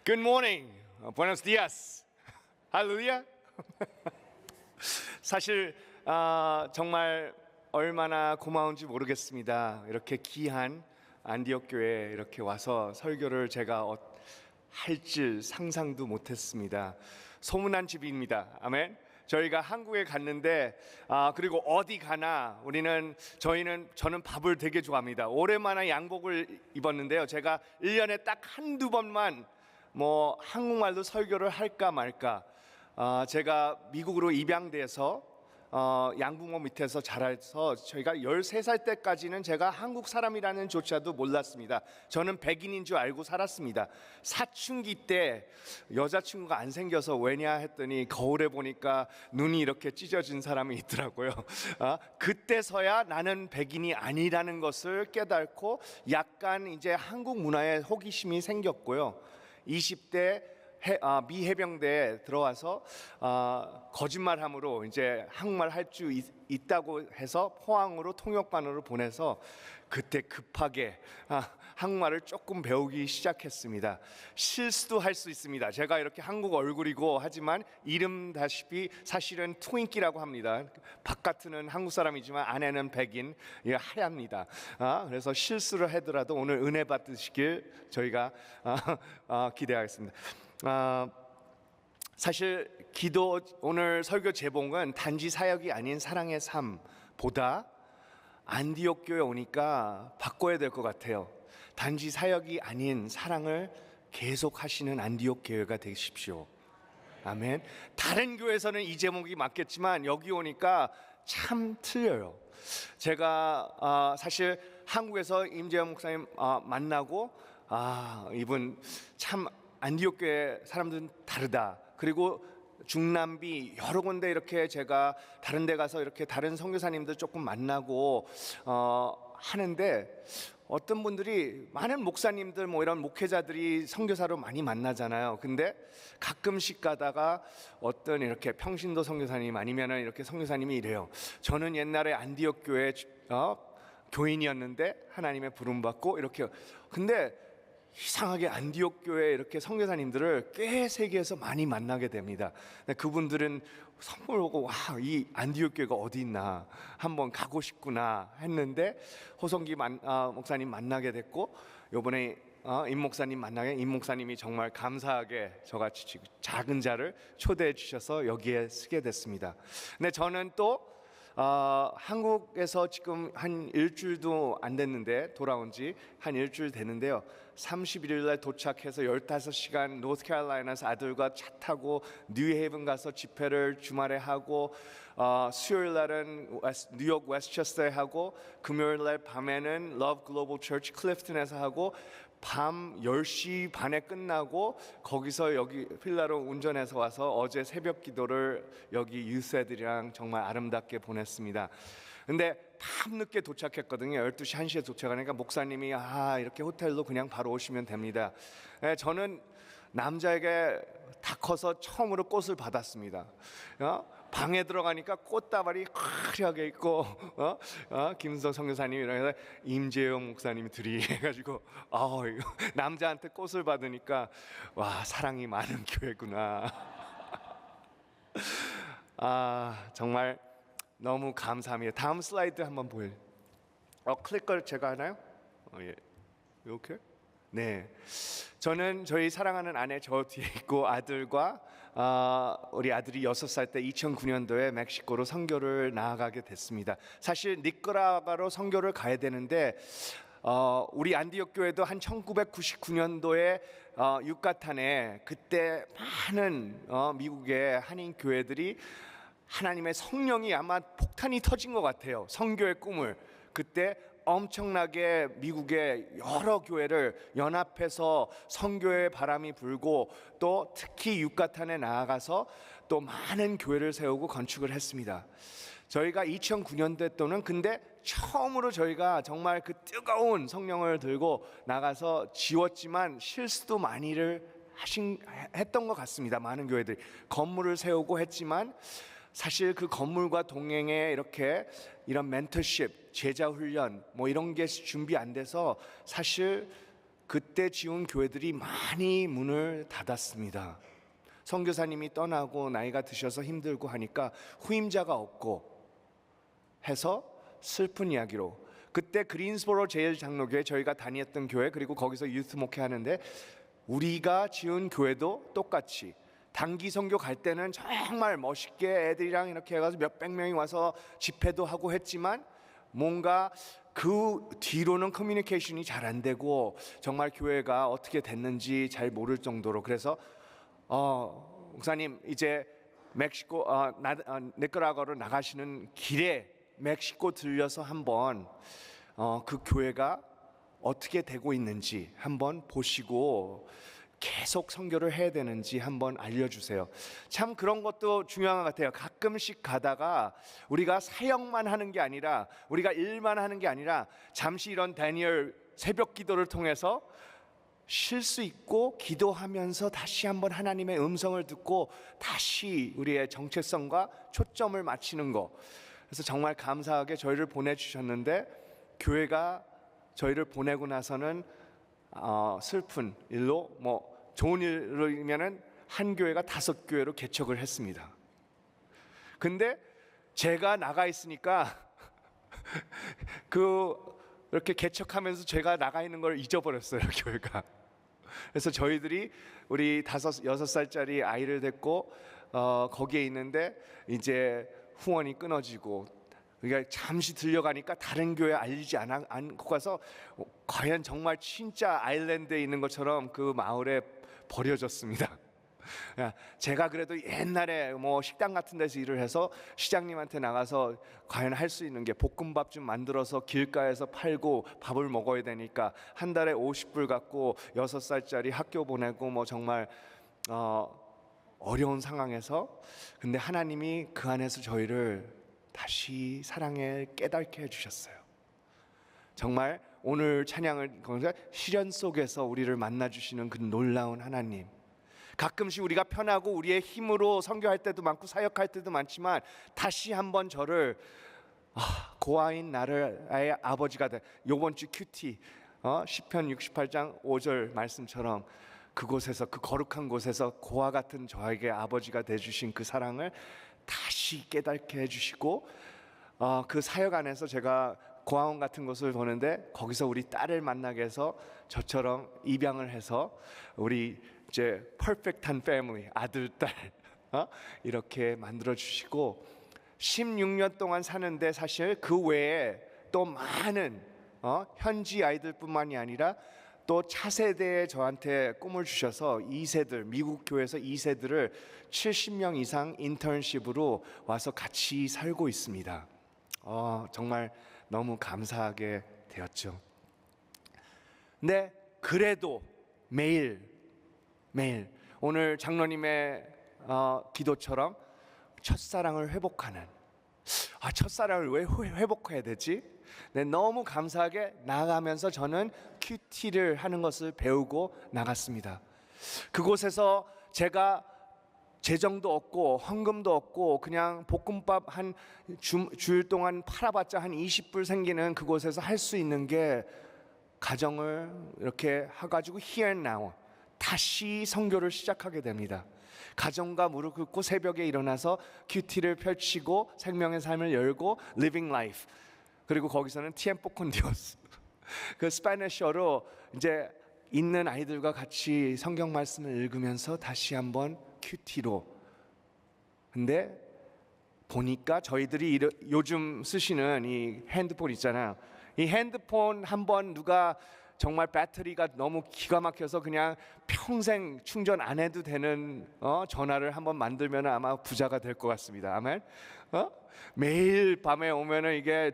Good morning. Buenos dias. 할렐루야. 사실 정말 얼마나 고마운지 모르겠습니다. 이렇게 귀한 안디옥 교회에 이렇게 와서 설교를 제가 할 줄 상상도 못했습니다. 소문난 집입니다. 아멘. 저희가 한국에 갔는데 그리고 어디 가나 저는 밥을 되게 좋아합니다. 오랜만에 양복을 입었는데요. 제가 1년에 딱 한두 번만 한국말로 설교를 할까 말까. 제가 미국으로 입양돼서 양부모 밑에서 자라서 저희가 13살 때까지는 제가 한국 사람이라는 조차도 몰랐습니다. 저는 백인인 줄 알고 살았습니다. 사춘기 때 여자친구가 안 생겨서 왜냐 했더니 거울에 보니까 눈이 이렇게 찢어진 사람이 있더라고요. 그때서야 나는 백인이 아니라는 것을 깨닫고 약간 이제 한국 문화에 호기심이 생겼고요. 20대 미 해병대에 들어와서 거짓말함으로 이제 한국말 할 수 있다고 해서 포항으로 통역반으로 보내서 그때 급하게 한국말을 조금 배우기 시작했습니다. 실수도 할 수 있습니다. 제가 이렇게 한국 얼굴이고 하지만 이름다시피 사실은 트윈키라고 합니다. 바깥은 한국 사람이지만 안에는 백인, 하얗습니다. 그래서 실수를 하더라도 오늘 은혜 받으시길 저희가 기대하겠습니다. 사실 오늘 설교 제목은 단지 사역이 아닌 사랑의 삶보다 안디옥 교회 오니까 바꿔야 될 것 같아요. 단지 사역이 아닌 사랑을 계속 하시는 안디옥 교회가 되십시오. 아멘. 다른 교회에서는 이 제목이 맞겠지만 여기 오니까 참 틀려요. 제가 사실 한국에서 임재영 목사님 만나고 이분 참 안디옥 교회 사람들은 다르다. 그리고 중남미 여러 군데 이렇게 제가 다른 데 가서 이렇게 다른 선교사님들 조금 만나고 하는데 어떤 분들이 많은 목사님들 이런 목회자들이 선교사로 많이 만나잖아요. 근데 가끔씩 가다가 어떤 이렇게 평신도 선교사님 아니면은 이렇게 선교사님이 이래요. 저는 옛날에 안디옥 교회 교인이었는데 하나님의 부름 받고 이렇게. 근데 이상하게 안디옥 교회 이렇게 선교사님들을 꽤 세계에서 많이 만나게 됩니다. 그분들은 선물 보고 이 안디옥 교회가 어디 있나 한번 가고 싶구나 했는데 호성기 목사님 만나게 됐고 이번에 임 목사님 만나게 임 목사님이 정말 감사하게 저같이 작은 자를 초대해 주셔서 여기에 쓰게 됐습니다. 근데 저는 또 한국에서 지금 한 일주일도 안 됐는데 돌아온 지 한 일주일 됐는데요. 31일 날 도착해서 15시간 노스캐롤라이나에서 아들과 차 타고 뉴헤이븐 가서 집회를 주말에 하고 수요일 날은 뉴욕 웨스트체스터에 하고 금요일 날 밤에는 러브 글로벌 처치 클리프튼에서 하고 밤 10시 반에 끝나고 거기서 여기 필라로 운전해서 와서 어제 새벽 기도를 여기 유스 애들이랑 정말 아름답게 보냈습니다. 근데 밤늦게 도착했거든요. 12시 1시에 도착하니까 목사님이 이렇게 호텔로 그냥 바로 오시면 됩니다. 저는 남자에게 다 커서 처음으로 꽃을 받았습니다. 방에 들어가니까 꽃다발이 화려하게 있고 김수성 선교사님이 이러면서 임재영 목사님이 해가지고 남자한테 꽃을 받으니까 와 사랑이 많은 교회구나. 정말 너무 감사합니다. 다음 슬라이드 한번 보여요. 클릭을 제가 하나요? 예. 이렇게? 네. 저는 저희 사랑하는 아내 저 뒤에 있고 아들과 우리 아들이 6살 때 2009년도에 멕시코로 선교를 나아가게 됐습니다. 사실 니카라과로 선교를 가야 되는데 우리 안디옥 교회도 한 1999년도에 유카탄에 그때 많은 미국의 한인 교회들이 하나님의 성령이 아마 폭탄이 터진 것 같아요. 선교의 꿈을 그때 엄청나게 미국의 여러 교회를 연합해서 선교의 바람이 불고 또 특히 유카탄에 나아가서 또 많은 교회를 세우고 건축을 했습니다. 저희가 2009년도에 또는 근데 처음으로 저희가 정말 그 뜨거운 성령을 들고 나가서 지웠지만 실수도 많이를 했던 것 같습니다. 많은 교회들이 건물을 세우고 했지만 사실 그 건물과 동행에 이렇게 이런 멘토십, 제자 훈련 이런 게 준비 안 돼서 사실 그때 지은 교회들이 많이 문을 닫았습니다. 선교사님이 떠나고 나이가 드셔서 힘들고 하니까 후임자가 없고 해서 슬픈 이야기로, 그때 그린스보로 제일장로교회, 저희가 다녔던 교회, 그리고 거기서 유스 목회하는데, 우리가 지은 교회도 똑같이 단기 선교 갈 때는 정말 멋있게 애들이랑 이렇게 해가지고 몇백 명이 와서 집회도 하고 했지만, 뭔가 그 뒤로는 커뮤니케이션이 잘 안 되고 정말 교회가 어떻게 됐는지 잘 모를 정도로. 그래서 목사님 이제 멕시코 니카라과로 나가시는 길에 멕시코 들려서 한번 그 교회가 어떻게 되고 있는지 한번 보시고 계속 선교를 해야 되는지 한번 알려주세요. 참 그런 것도 중요한 것 같아요. 가끔씩 가다가 우리가 사역만 하는 게 아니라, 우리가 일만 하는 게 아니라, 잠시 이런 다니엘 새벽 기도를 통해서 쉴 수 있고 기도하면서 다시 한번 하나님의 음성을 듣고 다시 우리의 정체성과 초점을 맞추는 거. 그래서 정말 감사하게 저희를 보내주셨는데, 교회가 저희를 보내고 나서는 슬픈 일로, 좋은 일로면은 한 교회가 5교회로 개척을 했습니다. 근데 제가 나가 있으니까 이렇게 개척하면서 제가 나가 있는 걸 잊어버렸어요, 교회가. 그래서 저희들이 우리 5, 6살짜리 아이를 데리고 거기에 있는데 이제 후원이 끊어지고, 그러니까 잠시 들려가니까 다른 교회 알리지 않고 가서 과연 정말 진짜 아일랜드에 있는 것처럼 그 마을에 버려졌습니다. 제가 그래도 옛날에 식당 같은 데서 일을 해서 시장님한테 나가서 과연 할 수 있는 게 볶음밥 좀 만들어서 길가에서 팔고 밥을 먹어야 되니까 한 달에 50불 갖고 6살짜리 학교 보내고 정말 어려운 상황에서, 근데 하나님이 그 안에서 저희를 다시 사랑에 깨닫게 해주셨어요. 정말 오늘 찬양을 시련 속에서 우리를 만나주시는 그 놀라운 하나님. 가끔씩 우리가 편하고 우리의 힘으로 선교할 때도 많고 사역할 때도 많지만, 다시 한번 저를 고아인 나를 아예 아버지가 돼. 요번 주 큐티 시편 68장 5절 말씀처럼 그곳에서, 그 거룩한 곳에서 고아 같은 저에게 아버지가 돼주신 그 사랑을 다시 깨닫게 해주시고, 그 사역 안에서 제가 고아원 같은 곳을 보는데 거기서 우리 딸을 만나게 해서 저처럼 입양을 해서 우리 이제 퍼펙트한 패밀리, 아들, 딸 이렇게 만들어 주시고, 16년 동안 사는데 사실 그 외에 또 많은 현지 아이들뿐만이 아니라 또 차세대에 저한테 꿈을 주셔서 2세들, 미국 교회에서 2세들을 70명 이상 인턴십으로 와서 같이 살고 있습니다. 정말 너무 감사하게 되었죠. 근데 그래도 매일 오늘 장로님의 기도처럼 첫사랑을 회복하는, 첫사랑을 왜 회복해야 되지? 네, 너무 감사하게 나가면서 저는 큐티를 하는 것을 배우고 나갔습니다. 그곳에서 제가 재정도 없고 헌금도 없고 그냥 볶음밥 한 주일 동안 팔아봤자 한 20불 생기는 그곳에서 할 수 있는 게, 가정을 이렇게 해가지고 here and now 다시 선교를 시작하게 됩니다. 가정과 무릎 꿇고 새벽에 일어나서 큐티를 펼치고 생명의 삶을 열고 living life, 그리고 거기서는 tiempo con Dios 그 스파니쉬어로 이제 있는 아이들과 같이 성경 말씀을 읽으면서 다시 한번 큐티로. 근데 보니까 저희들이 요즘 쓰시는 이 핸드폰 있잖아요. 이 핸드폰 한번 누가 정말 배터리가 너무 기가 막혀서 그냥 평생 충전 안 해도 되는 전화를 한번 만들면 아마 부자가 될 것 같습니다. 아멘. 매일 밤에 오면은 이게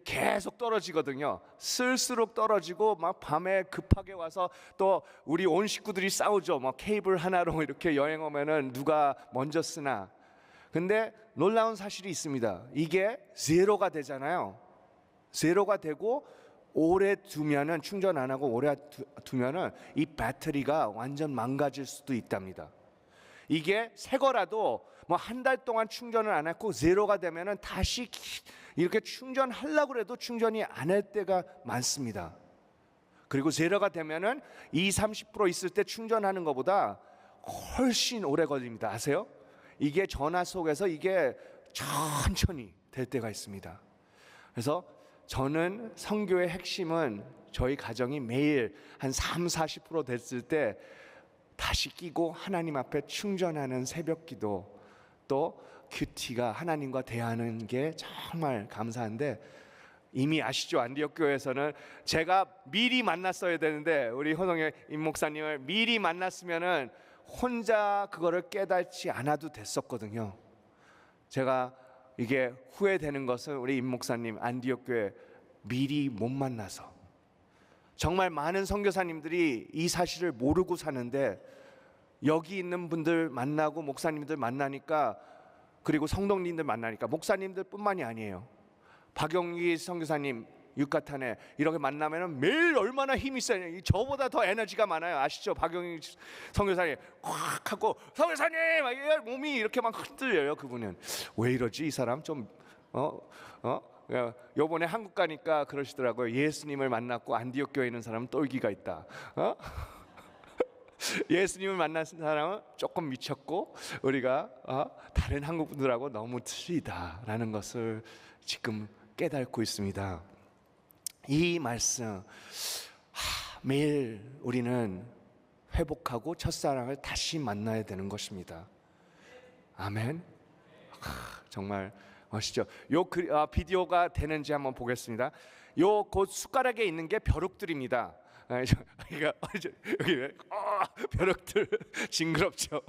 계속 떨어지거든요. 쓸수록 떨어지고 막 밤에 급하게 와서 또 우리 온 식구들이 싸우죠. 막 케이블 하나로 이렇게 여행 오면은 누가 먼저 쓰나. 근데 놀라운 사실이 있습니다. 이게 제로가 되잖아요. 제로가 되고 오래 두면은, 충전 안 하고 오래 두면은 이 배터리가 완전 망가질 수도 있답니다. 이게 새 거라도 한 달 동안 충전을 안 했고 제로가 되면은 다시 이렇게 충전하려고 해도 충전이 안 할 때가 많습니다. 그리고 제로가 되면은 30% 있을 때 충전하는 것보다 훨씬 오래 걸립니다. 아세요? 이게 전화 속에서 이게 천천히 될 때가 있습니다. 그래서 저는 선교의 핵심은 저희 가정이 매일 한 30-40% 됐을 때 다시 끼고 하나님 앞에 충전하는 새벽기도, 또 큐티가 하나님과 대하는 게 정말 감사한데, 이미 아시죠? 안디옥 교회에서는 제가 미리 만났어야 되는데 우리 호동의 임 목사님을 미리 만났으면은 혼자 그거를 깨닫지 않아도 됐었거든요. 제가 이게 후회되는 것은 우리 임 목사님 안디옥 교회 미리 못 만나서, 정말 많은 선교사님들이 이 사실을 모르고 사는데 여기 있는 분들 만나고 목사님들 만나니까, 그리고 성도님들 만나니까, 목사님들뿐만이 아니에요. 박영기 선교사님 유카탄에 이렇게 만나면은 매일 얼마나 힘이 세요. 저보다 더 에너지가 많아요. 아시죠? 박영기 선교사님 꽉 하고 선교사님 몸이 이렇게 막 흔들려요. 그분은 왜 이러지? 이 사람 좀 요번에 한국 가니까 그러시더라고요. 예수님을 만났고 안디옥 교회에 있는 사람은 똘기가 있다. 예수님을 만난 사람은 조금 미쳤고 우리가 다른 한국 분들하고 너무 틀리다라는 것을 지금 깨닫고 있습니다. 이 말씀, 매일 우리는 회복하고 첫사랑을 다시 만나야 되는 것입니다. 아멘. 정말 멋있죠. 비디오가 되는지 한번 보겠습니다. 요 곧 숟가락에 있는 게 벼룩들입니다. 여기 벼룩들 징그럽죠.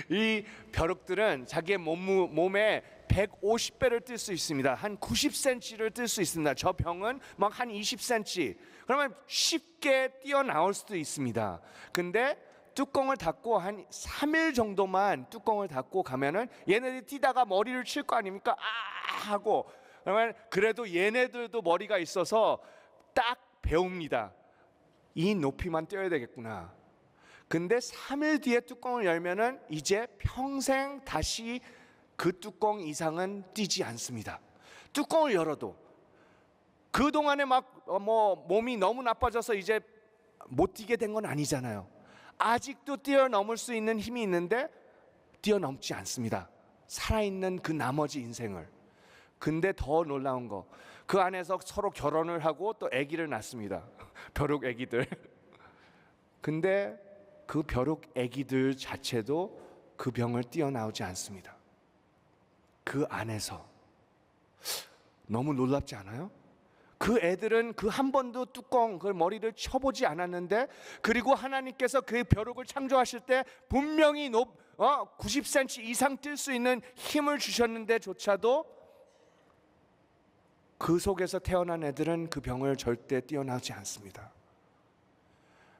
이 벼룩들은 자기의 몸에 150배를 뜰 수 있습니다. 한 90cm를 뜰 수 있습니다. 저 병은 막 한 20cm. 그러면 쉽게 뛰어나올 수도 있습니다. 근데 뚜껑을 닫고 한 3일 정도만 뚜껑을 닫고 가면은 얘네들이 뛰다가 머리를 칠 거 아닙니까? 하고, 그러면 그래도 얘네들도 머리가 있어서 딱 배웁니다. 이 높이만 뛰어야 되겠구나. 근데 3일 뒤에 뚜껑을 열면은 이제 평생 다시 그 뚜껑 이상은 뛰지 않습니다. 뚜껑을 열어도 그동안에 막 몸이 너무 나빠져서 이제 못 뛰게 된 건 아니잖아요. 아직도 뛰어넘을 수 있는 힘이 있는데 뛰어넘지 않습니다. 살아있는 그 나머지 인생을. 근데 더 놀라운 거, 그 안에서 서로 결혼을 하고 또 아기를 낳습니다. 벼룩 아기들. 근데 그 벼룩 아기들 자체도 그 병을 뛰어나오지 않습니다. 그 안에서. 너무 놀랍지 않아요? 그 애들은 그 한 번도 뚜껑, 그 머리를 쳐보지 않았는데, 그리고 하나님께서 그 벼룩을 창조하실 때 분명히 90cm 이상 뛸 수 있는 힘을 주셨는데조차도 그 속에서 태어난 애들은 그 병을 절대 뛰어나지 않습니다.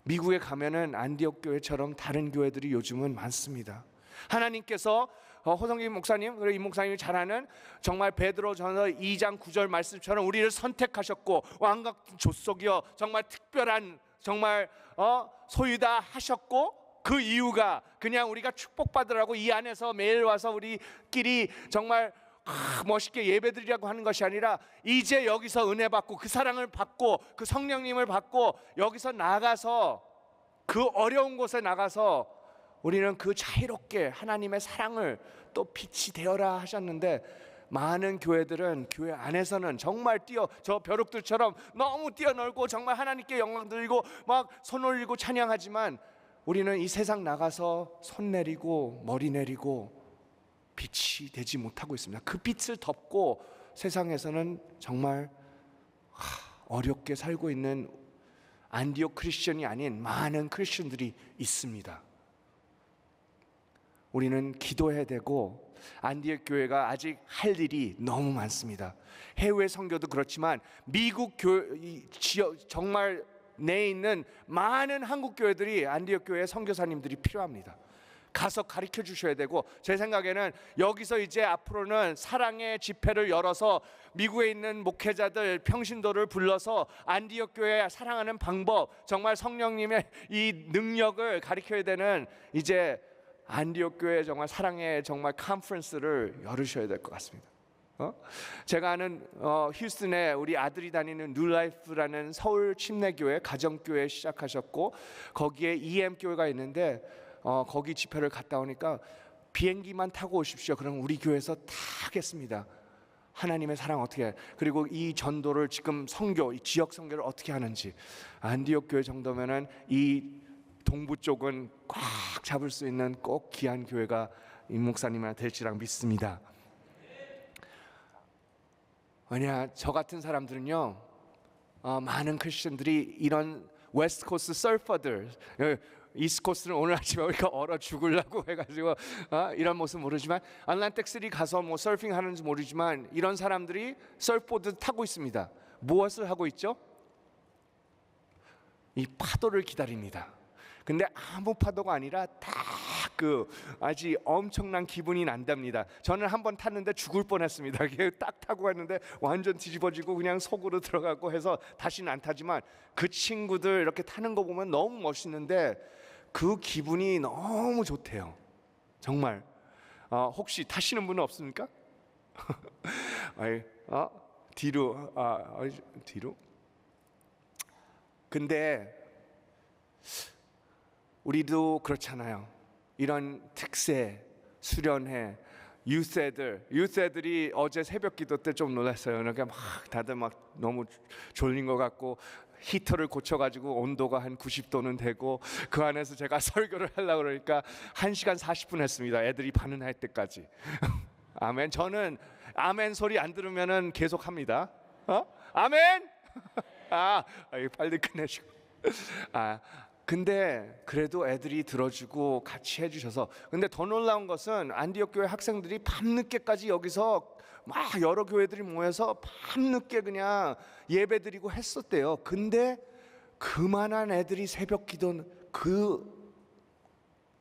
미국에 가면은 안디옥 교회처럼 다른 교회들이 요즘은 많습니다. 하나님께서 호성김 목사님, 그리고 이 목사님이 잘 아는 정말 베드로전서 2장 9절 말씀처럼 우리를 선택하셨고 왕각 족속이여 정말 특별한 정말 소유다 하셨고, 그 이유가 그냥 우리가 축복받으라고 이 안에서 매일 와서 우리끼리 정말 멋있게 예배드리라고 하는 것이 아니라, 이제 여기서 은혜 받고 그 사랑을 받고 그 성령님을 받고 여기서 나가서 그 어려운 곳에 나가서 우리는 그 자유롭게 하나님의 사랑을 또 빛이 되어라 하셨는데, 많은 교회들은 교회 안에서는 정말 저 벼룩들처럼 너무 뛰어놀고 정말 하나님께 영광 드리고 막 손 올리고 찬양하지만, 우리는 이 세상 나가서 손 내리고 머리 내리고 빛이 되지 못하고 있습니다. 그 빛을 덮고 세상에서는 정말 어렵게 살고 있는 안디옥 크리스천이 아닌 많은 크리스천들이 있습니다. 우리는 기도해야 되고, 안디옥 교회가 아직 할 일이 너무 많습니다. 해외 선교도 그렇지만 미국 지역 정말 내에 있는 많은 한국 교회들이, 안디옥 교회 선교사님들이 필요합니다. 가서 가르쳐 주셔야 되고, 제 생각에는 여기서 이제 앞으로는 사랑의 집회를 열어서 미국에 있는 목회자들, 평신도를 불러서 안디옥 교회 사랑하는 방법, 정말 성령님의 이 능력을 가르쳐야 되는, 이제 안디옥 교회 정말 사랑의 정말 컨퍼런스를 열으셔야 될 것 같습니다. 제가 아는 휴스턴에 우리 아들이 다니는 뉴라이프라는 서울 침례교회 가정교회 시작하셨고 거기에 EM 교회가 있는데 거기 집회를 갔다 오니까 비행기만 타고 오십시오. 그럼 우리 교회에서 다 하겠습니다. 하나님의 사랑 어떻게 해? 그리고 이 전도를 지금 선교, 이 지역 선교를 어떻게 하는지. 안디옥 교회 정도면은 이 동부 쪽은 꽉 잡을 수 있는 꼭 귀한 교회가 임 목사님이나 될지랑 믿습니다. 왜냐, 저 같은 사람들은요, 많은 크리스천들이 이런 웨스트 코스트 서퍼들, 이스트 코스트는 오늘 아침에 우리가 얼어 죽으려고 해가지고 이런 모습 모르지만 아틀란틱 시티 가서 뭐 서핑 하는지 모르지만 이런 사람들이 서프보드 타고 있습니다. 무엇을 하고 있죠? 이 파도를 기다립니다. 근데 아무 파도가 아니라 딱 아주 엄청난 기분이 난답니다. 저는 한번 탔는데 죽을 뻔했습니다. 딱 타고 갔는데 완전 뒤집어지고 그냥 속으로 들어가고 해서 다시는 안 타지만 그 친구들 이렇게 타는 거 보면 너무 멋있는데 그 기분이 너무 좋대요. 정말. 혹시 타시는 분은 없습니까? 뒤로 뒤로. 근데 우리도 그렇잖아요. 이런 특세, 수련회, 유스애들이 어제 새벽 기도 때 좀 놀랐어요. 그러니까 막 다들 막 너무 졸린 것 같고 히터를 고쳐가지고 온도가 한 90도는 되고 그 안에서 제가 설교를 하려고 그러니까 1시간 40분 했습니다. 애들이 반응할 때까지. 아멘. 저는 아멘 소리 안 들으면은 계속 합니다. 아멘. 빨리 끝내시고. 근데 그래도 애들이 들어주고 같이 해주셔서. 근데 더 놀라운 것은 안디옥 교회 학생들이 밤늦게까지 여기서 막 여러 교회들이 모여서 밤늦게 그냥 예배드리고 했었대요. 근데 그만한 애들이 새벽 기도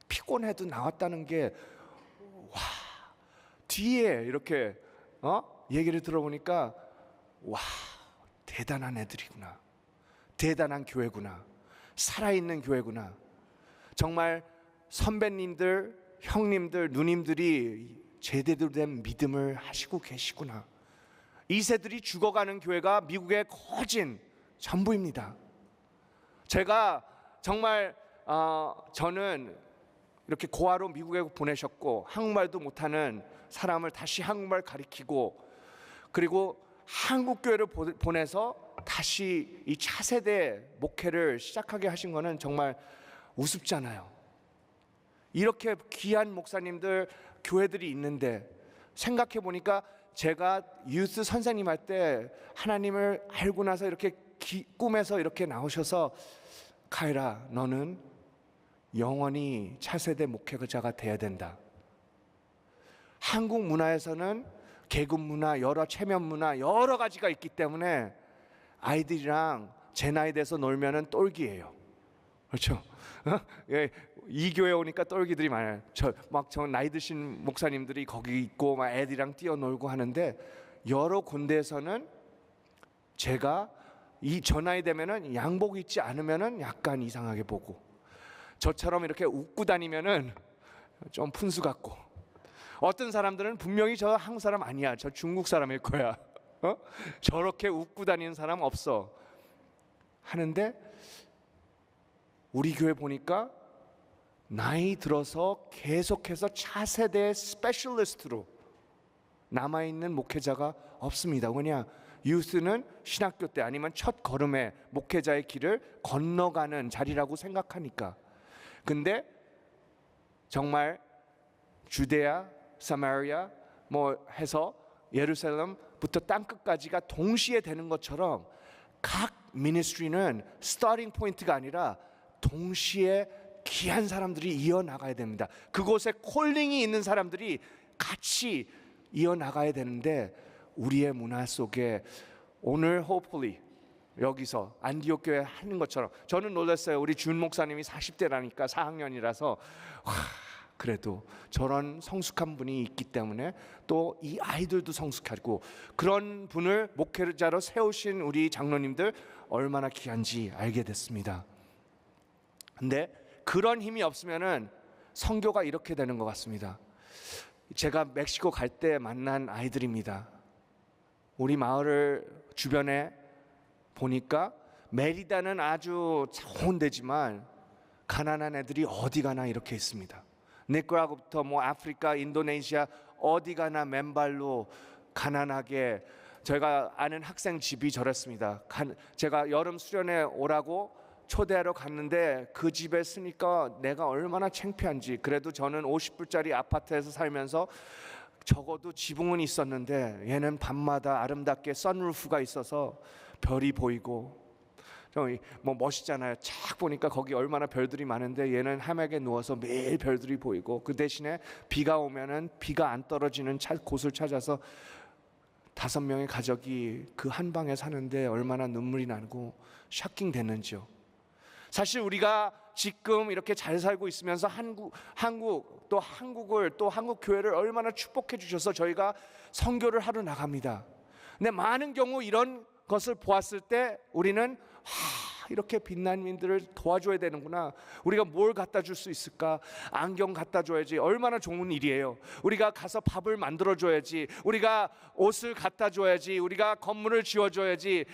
피곤해도 나왔다는 게 뒤에 이렇게 얘기를 들어보니까 대단한 애들이구나. 대단한 교회구나. 살아있는 교회구나. 정말 선배님들, 형님들, 누님들이 제대로 된 믿음을 하시고 계시구나. 2세들이 죽어가는 교회가 미국의 거진 전부입니다. 제가 정말 저는 이렇게 고아로 미국에 보내셨고 한국말도 못하는 사람을 다시 한국말 가르치고 그리고 한국 교회를 보내서 다시 이 차세대 목회를 시작하게 하신 거는 정말 우습잖아요. 이렇게 귀한 목사님들, 교회들이 있는데 생각해 보니까 제가 유스 선생님 할 때 하나님을 알고 나서 이렇게 꿈에서 이렇게 나오셔서 카이라, 너는 영원히 차세대 목회자가 돼야 된다. 한국 문화에서는 계급 문화, 여러 체면 문화 여러 가지가 있기 때문에 아이들이랑 제 나이 돼서 놀면은 똘기예요. 그렇죠? 이 교회 오니까 똘기들이 많아요. 저 나이 드신 목사님들이 거기 있고 막 애들이랑 뛰어놀고 하는데 여러 군데에서는 제가 저 나이 되면은 양복 입지 않으면은 약간 이상하게 보고 저처럼 이렇게 웃고 다니면은 좀 푼수 같고 어떤 사람들은 분명히 저 한국 사람 아니야. 저 중국 사람일 거야. 저렇게 웃고 다니는 사람 없어. 하는데 우리 교회 보니까 나이 들어서 계속해서 차세대 스페셜리스트로 남아있는 목회자가 없습니다. 왜냐? 유스는 신학교 때 아니면 첫 걸음에 목회자의 길을 건너가는 자리라고 생각하니까. 근데 정말 주데아, 사마리아 뭐 해서 예루살렘부터 땅끝까지가 동시에 되는 것처럼 각 미니스트리는 스타팅 포인트가 아니라 동시에 귀한 사람들이 이어나가야 됩니다. 그곳에 콜링이 있는 사람들이 같이 이어나가야 되는데 우리의 문화 속에 오늘 hopefully 여기서 안디옥 교회 하는 것처럼 저는 놀랐어요. 우리 준 목사님이 40대라니까 4학년이라서 그래도 저런 성숙한 분이 있기 때문에 또 이 아이들도 성숙하고 그런 분을 목회자로 세우신 우리 장로님들 얼마나 귀한지 알게 됐습니다. 근데 그런 힘이 없으면은 선교가 이렇게 되는 것 같습니다. 제가 멕시코 갈 때 만난 아이들입니다. 우리 마을을 주변에 보니까 메리다는 아주 좋은 데지만 가난한 애들이 어디 가나 이렇게 있습니다. 니카라과부터 뭐 아프리카, 인도네시아 어디 가나 맨발로 가난하게. 제가 아는 학생 집이 저랬습니다. 제가 여름 수련회 오라고 초대하러 갔는데 그 집에 쓰니까 내가 얼마나 창피한지. 그래도 저는 50불짜리 아파트에서 살면서 적어도 지붕은 있었는데 얘는 밤마다 아름답게 선루프가 있어서 별이 보이고 뭐 멋있잖아요. 쫙 보니까 거기 얼마나 별들이 많은데 얘는 하맥에 누워서 매일 별들이 보이고, 그 대신에 비가 오면은 비가 안 떨어지는 곳을 찾아서 5명의 가족이 그 한 방에 사는데 얼마나 눈물이 나고 샤킹 됐는지요. 사실 우리가 지금 이렇게 잘 살고 있으면서 한국을 또 한국 교회를 얼마나 축복해 주셔서 저희가 선교를 하러 나갑니다. 근데 많은 경우 이런 것을 보았을 때 우리는 이렇게 빈난민들을 도와줘야 되는구나. 우리가 뭘 갖다 줄 수 있을까? 안경 갖다 줘야지. 얼마나 좋은 일이에요. 우리가 가서 밥을 만들어 줘야지. 우리가 옷을 갖다 줘야지. 우리가 건물을 지어 줘야지.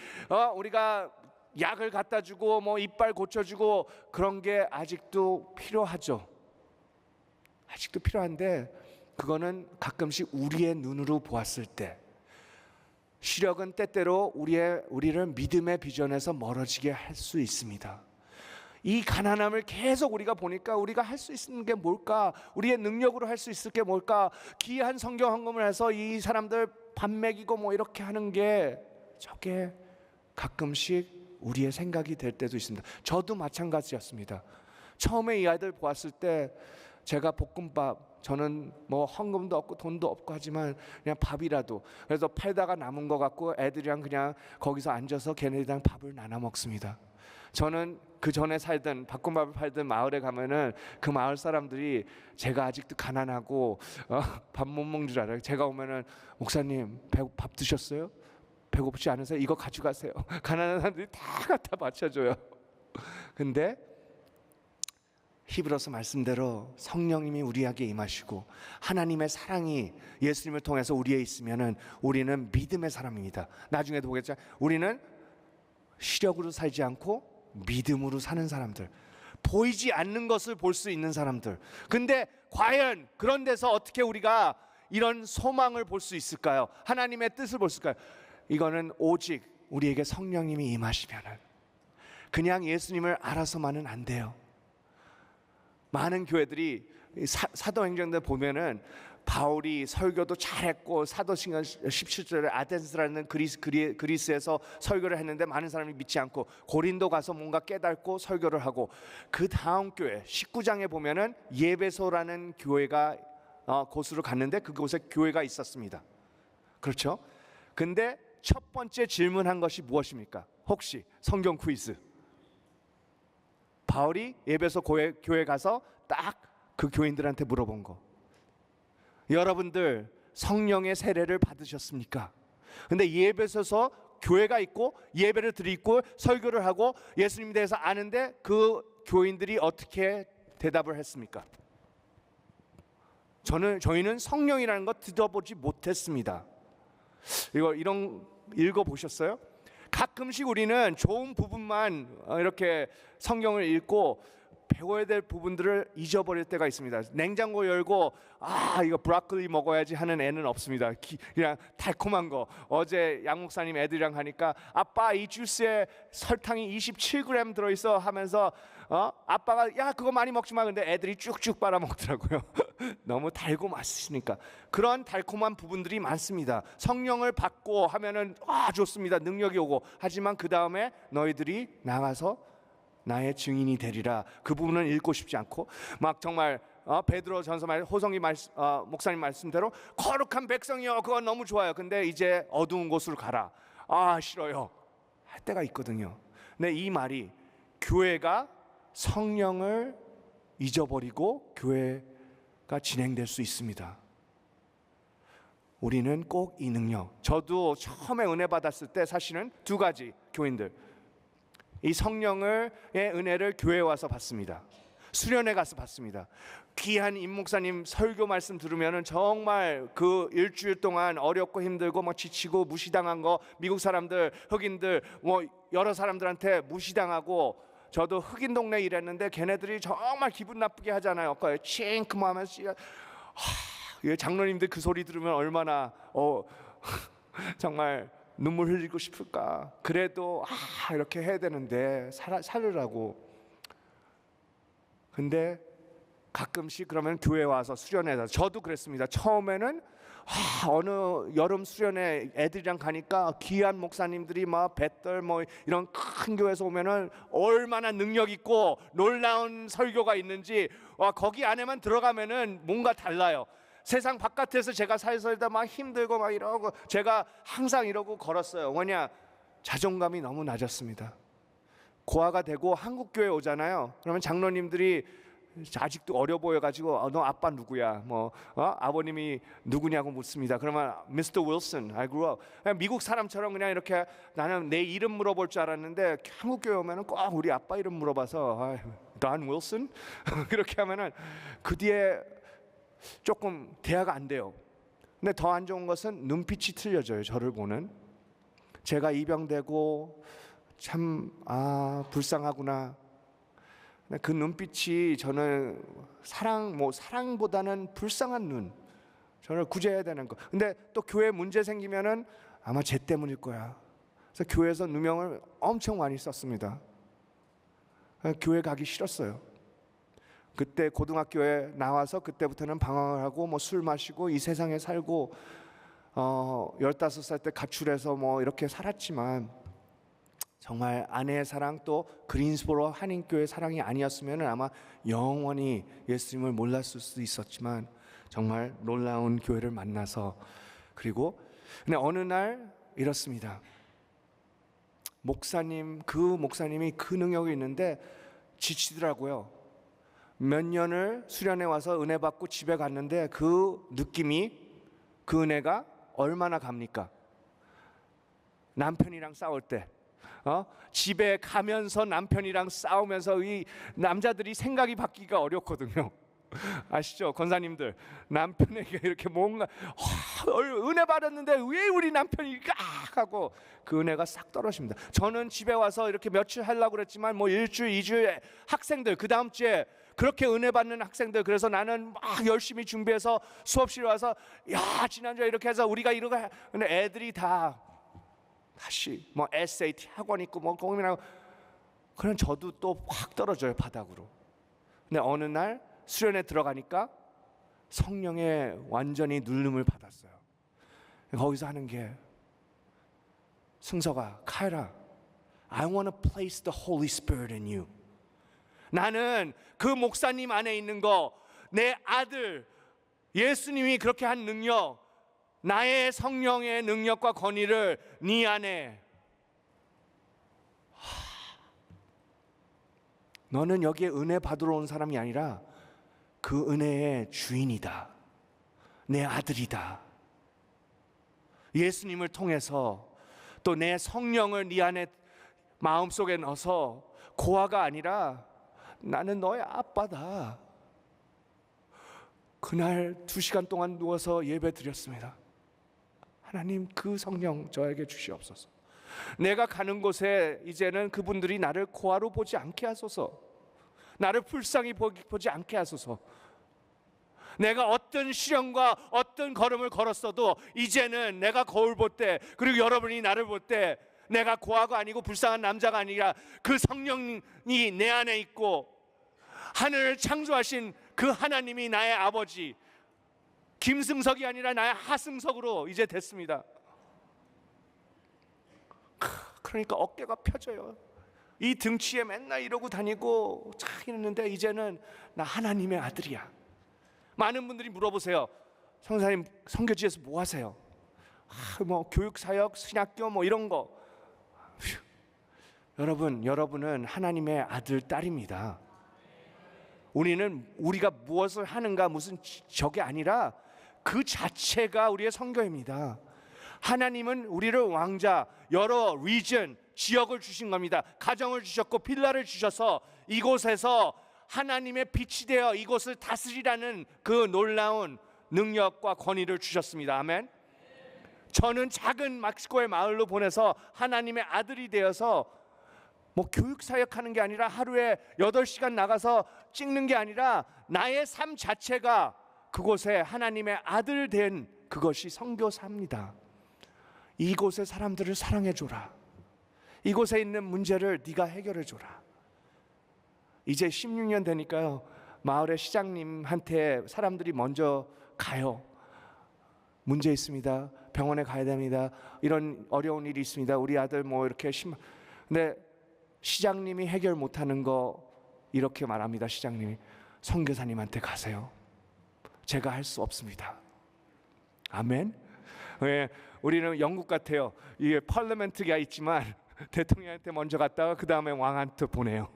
우리가 약을 갖다 주고 뭐 이빨 고쳐 주고. 그런 게 아직도 필요하죠. 아직도 필요한데 그거는 가끔씩 우리의 눈으로 보았을 때, 시력은 때때로 우리를 믿음의 비전에서 멀어지게 할 수 있습니다. 이 가난함을 계속 우리가 보니까 우리가 할 수 있는 게 뭘까? 우리의 능력으로 할 수 있을 게 뭘까? 귀한 성경 헌금을 해서 이 사람들 밥 먹이고 뭐 이렇게 하는 게, 저게 가끔씩 우리의 생각이 될 때도 있습니다. 저도 마찬가지였습니다. 처음에 이 아이들 보았을 때 제가 볶음밥, 저는 뭐 헌금도 없고 돈도 없고 하지만 그냥 밥이라도, 그래서 팔다가 남은 거 갖고 애들이랑 그냥 거기서 앉아서 걔네들이랑 밥을 나눠 먹습니다. 저는 그 전에 살던 볶음밥을 팔던 마을에 가면은 그 마을 사람들이 제가 아직도 가난하고 밥 못 먹는 줄 알아요. 제가 오면은 목사님 밥 드셨어요? 배고프지 않으세요? 이거 가져가세요. 가난한 사람들이 다 갖다 바쳐줘요. 근데 히브리서 말씀대로 성령님이 우리에게 임하시고 하나님의 사랑이 예수님을 통해서 우리에 있으면은 우리는 믿음의 사람입니다. 나중에도 보겠죠. 우리는 시력으로 살지 않고 믿음으로 사는 사람들, 보이지 않는 것을 볼 수 있는 사람들. 근데 과연 그런 데서 어떻게 우리가 이런 소망을 볼 수 있을까요? 하나님의 뜻을 볼 수 있을까요? 이거는 오직 우리에게 성령님이 임하시면은, 그냥 예수님을 알아서만은 안 돼요. 많은 교회들이 사도행전들 보면은 바울이 설교도 잘했고 사도행전 17절에 아덴스라는 그리스에서 설교를 했는데 많은 사람이 믿지 않고, 고린도 가서 뭔가 깨닫고 설교를 하고, 그 다음 교회 19장에 보면은 예배소라는 교회가 곳으로 갔는데 그곳에 교회가 있었습니다. 그렇죠? 근데 첫 번째 질문한 것이 무엇입니까? 혹시 성경 퀴즈. 바울이 예배소 교회 가서 딱 그 교인들한테 물어본 거, 여러분들 성령의 세례를 받으셨습니까? 근데 예배소서 교회가 있고 예배를 드리고 설교를 하고 예수님에 대해서 아는데 그 교인들이 어떻게 대답을 했습니까? 저희는 성령이라는 거 들어보지 못했습니다. 이런 읽어보셨어요? 가끔씩 우리는 좋은 부분만 이렇게 성경을 읽고 배워야 될 부분들을 잊어버릴 때가 있습니다. 냉장고 열고 이거 브로콜리 먹어야지 하는 애는 없습니다. 그냥 달콤한 거. 어제 양 목사님 애들이랑 하니까 아빠 이 주스에 설탕이 27g 들어있어 하면서 아빠가 야 그거 많이 먹지 마. 근데 애들이 쭉쭉 빨아먹더라고요. 너무 달고 맛있으니까. 그런 달콤한 부분들이 많습니다. 성령을 받고 하면은 좋습니다. 능력이 오고. 하지만 그 다음에 너희들이 나가서 나의 증인이 되리라. 그 부분은 읽고 싶지 않고, 막 정말 베드로 전서 호성기 목사님 말씀대로 거룩한 백성이요, 그건 너무 좋아요. 근데 이제 어두운 곳으로 가라. 싫어요 할 때가 있거든요. 근데 이 말이 교회가 성령을 잊어버리고 교회가 진행될 수 있습니다. 우리는 꼭 이 능력, 저도 처음에 은혜 받았을 때 사실은 두 가지 교인들, 이 성령의 은혜를 교회에 와서 받습니다. 수련회 가서 봤습니다. 귀한 임 목사님 설교 말씀 들으면은 정말 그 일주일 동안 어렵고 힘들고 막 지치고 무시당한 거, 미국 사람들, 흑인들 뭐 여러 사람들한테 무시당하고, 저도 흑인 동네 일했는데 걔네들이 정말 기분 나쁘게 하잖아요. 칭크 뭐 하면서 장로님들 그 소리 들으면 얼마나 정말 눈물 흘리고 싶을까. 그래도 이렇게 해야 되는데 살으라고. 근데 가끔씩 그러면 교회 와서 수련회에서, 저도 그랬습니다. 처음에는 어느 여름 수련회 애들이랑 가니까 귀한 목사님들이 막 뱃들 뭐 이런 큰 교회에서 오면은 얼마나 능력 있고 놀라운 설교가 있는지, 거기 안에만 들어가면은 뭔가 달라요. 세상 바깥에서 제가 살다 막 힘들고 막 이러고, 제가 항상 이러고 걸었어요. 뭐냐, 자존감이 너무 낮았습니다. 고아가 되고 한국 교회 오잖아요. 그러면 장로님들이 아직도 어려 보여가지고 너 아빠 누구야? 아버님이 누구냐고 묻습니다. 그러면 Mr. Wilson, I grew up. 그냥 미국 사람처럼 그냥 이렇게, 나는 내 이름 물어볼 줄 알았는데 한국 교회 오면은 꼭 우리 아빠 이름 물어봐서 Don Wilson 그렇게 하면은 그 뒤에 조금 대화가 안 돼요. 근데 더 안 좋은 것은 눈빛이 틀려져요. 저를 보는, 제가 입양되고 참 불쌍하구나. 그 눈빛이 저는 사랑보다는 불쌍한 눈, 저를 구제해야 되는 거. 근데 또 교회 문제 생기면은 아마 쟤 때문일 거야. 그래서 교회에서 누명을 엄청 많이 썼습니다. 교회 가기 싫었어요. 그때 고등학교에 나와서 그때부터는 방황을 하고 술 마시고 이 세상에 살고 15살 때 가출해서 이렇게 살았지만, 정말 아내의 사랑, 또 그린스보로 한인교회 사랑이 아니었으면 아마 영원히 예수님을 몰랐을 수도 있었지만, 정말 놀라운 교회를 만나서, 그리고 근데 어느 날 이렇습니다. 그 목사님이 그 능력이 있는데 지치더라고요. 몇 년을 수련회 와서 은혜 받고 집에 갔는데 그 느낌이, 그 은혜가 얼마나 갑니까? 남편이랑 싸울 때, 집에 가면서 남편이랑 싸우면서, 이 남자들이 생각이 바뀌기가 어렵거든요. 아시죠, 권사님들? 남편에게 이렇게 뭔가 은혜 받았는데 왜 우리 남편이 하고 그 은혜가 싹 떨어집니다. 저는 집에 와서 이렇게 며칠 하려고 그랬지만 일주일, 2주일 학생들, 그 다음 주에 그렇게 은혜 받는 학생들, 그래서 나는 막 열심히 준비해서 수업실에 와서 지난주에 이렇게 해서 우리가 이러고, 근데 애들이 다시 SAT 학원 있고 고민하고, 그럼 저도 또 확 떨어져요, 바닥으로. 근데 어느 날 수련회 들어가니까 성령의 완전히 누름을 받았어요. 거기서 하는 게, 승서가, 카이라, I want to place the Holy Spirit in you. 나는 그 목사님 안에 있는 거, 내 아들 예수님이 그렇게 한 능력, 나의 성령의 능력과 권위를 네 안에, 너는 여기에 은혜 받으러 온 사람이 아니라 그 은혜의 주인이다. 내 아들이다. 예수님을 통해서 또 내 성령을 네 안에 마음속에 넣어서 고아가 아니라 나는 너의 아빠다. 그날 2시간 동안 누워서 예배 드렸습니다. 하나님, 그 성령 저에게 주시옵소서. 내가 가는 곳에 이제는 그분들이 나를 고아로 보지 않게 하소서. 나를 불쌍히 보지 않게 하소서. 내가 어떤 시련과 어떤 걸음을 걸었어도 이제는 내가 거울 볼 때, 그리고 여러분이 나를 볼 때, 내가 고아가 아니고 불쌍한 남자가 아니라 그 성령이 내 안에 있고 하늘을 창조하신 그 하나님이 나의 아버지, 김승석이 아니라 나의 하승석으로 이제 됐습니다. 그러니까 어깨가 펴져요. 이 등치에 맨날 이러고 다니고 이랬는데 이제는 나 하나님의 아들이야. 많은 분들이 물어보세요. 성사님, 선교지에서 뭐 하세요? 교육사역, 신학교 이런 거. 여러분은 하나님의 아들, 딸입니다. 우리가 무엇을 하는가, 무슨 적이 아니라 그 자체가 우리의 선교입니다. 하나님은 우리를 왕자, 여러 리전, 지역을 주신 겁니다. 가정을 주셨고 빌라를 주셔서 이곳에서 하나님의 빛이 되어 이곳을 다스리라는 그 놀라운 능력과 권위를 주셨습니다. 아멘. 저는 작은 멕시코의 마을로 보내서 하나님의 아들이 되어서 뭐 교육 사역하는 게 아니라 하루에 8시간 나가서 찍는 게 아니라 나의 삶 자체가 그곳에 하나님의 아들 된 그것이 선교사입니다. 이곳의 사람들을 사랑해 줘라. 이곳에 있는 문제를 네가 해결해 줘라. 이제 16년 되니까요, 마을의 시장님한테 사람들이 먼저 가요. 문제 있습니다. 병원에 가야 됩니다. 이런 어려운 일이 있습니다. 우리 아들 뭐 이렇게 근데 시장님이 해결 못하는 거 이렇게 말합니다. 시장님이 선교사님한테 가세요. 제가 할 수 없습니다. 아멘. 예, 우리는 영국 같아요. 이게 펄리멘트가 있지만 대통령한테 먼저 갔다가 그 다음에 왕한테 보내요.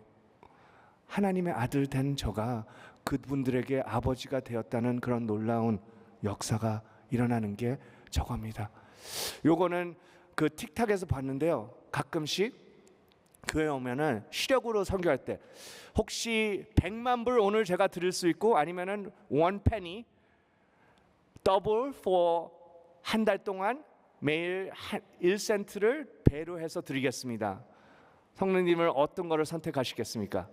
하나님의 아들 된 저가 그분들에게 아버지가 되었다는 그런 놀라운 역사가 일어나는 게 저겁니다. 요거는 그 틱탁에서 봤는데요, 가끔씩 교회 오면은 시력으로 설교할 때 혹시 100만 불 오늘 제가 드릴 수 있고 아니면은 1penny double for 한 달 동안 매일 1센트를 배로 해서 드리겠습니다. 성령님을 어떤 거를 선택하시겠습니까?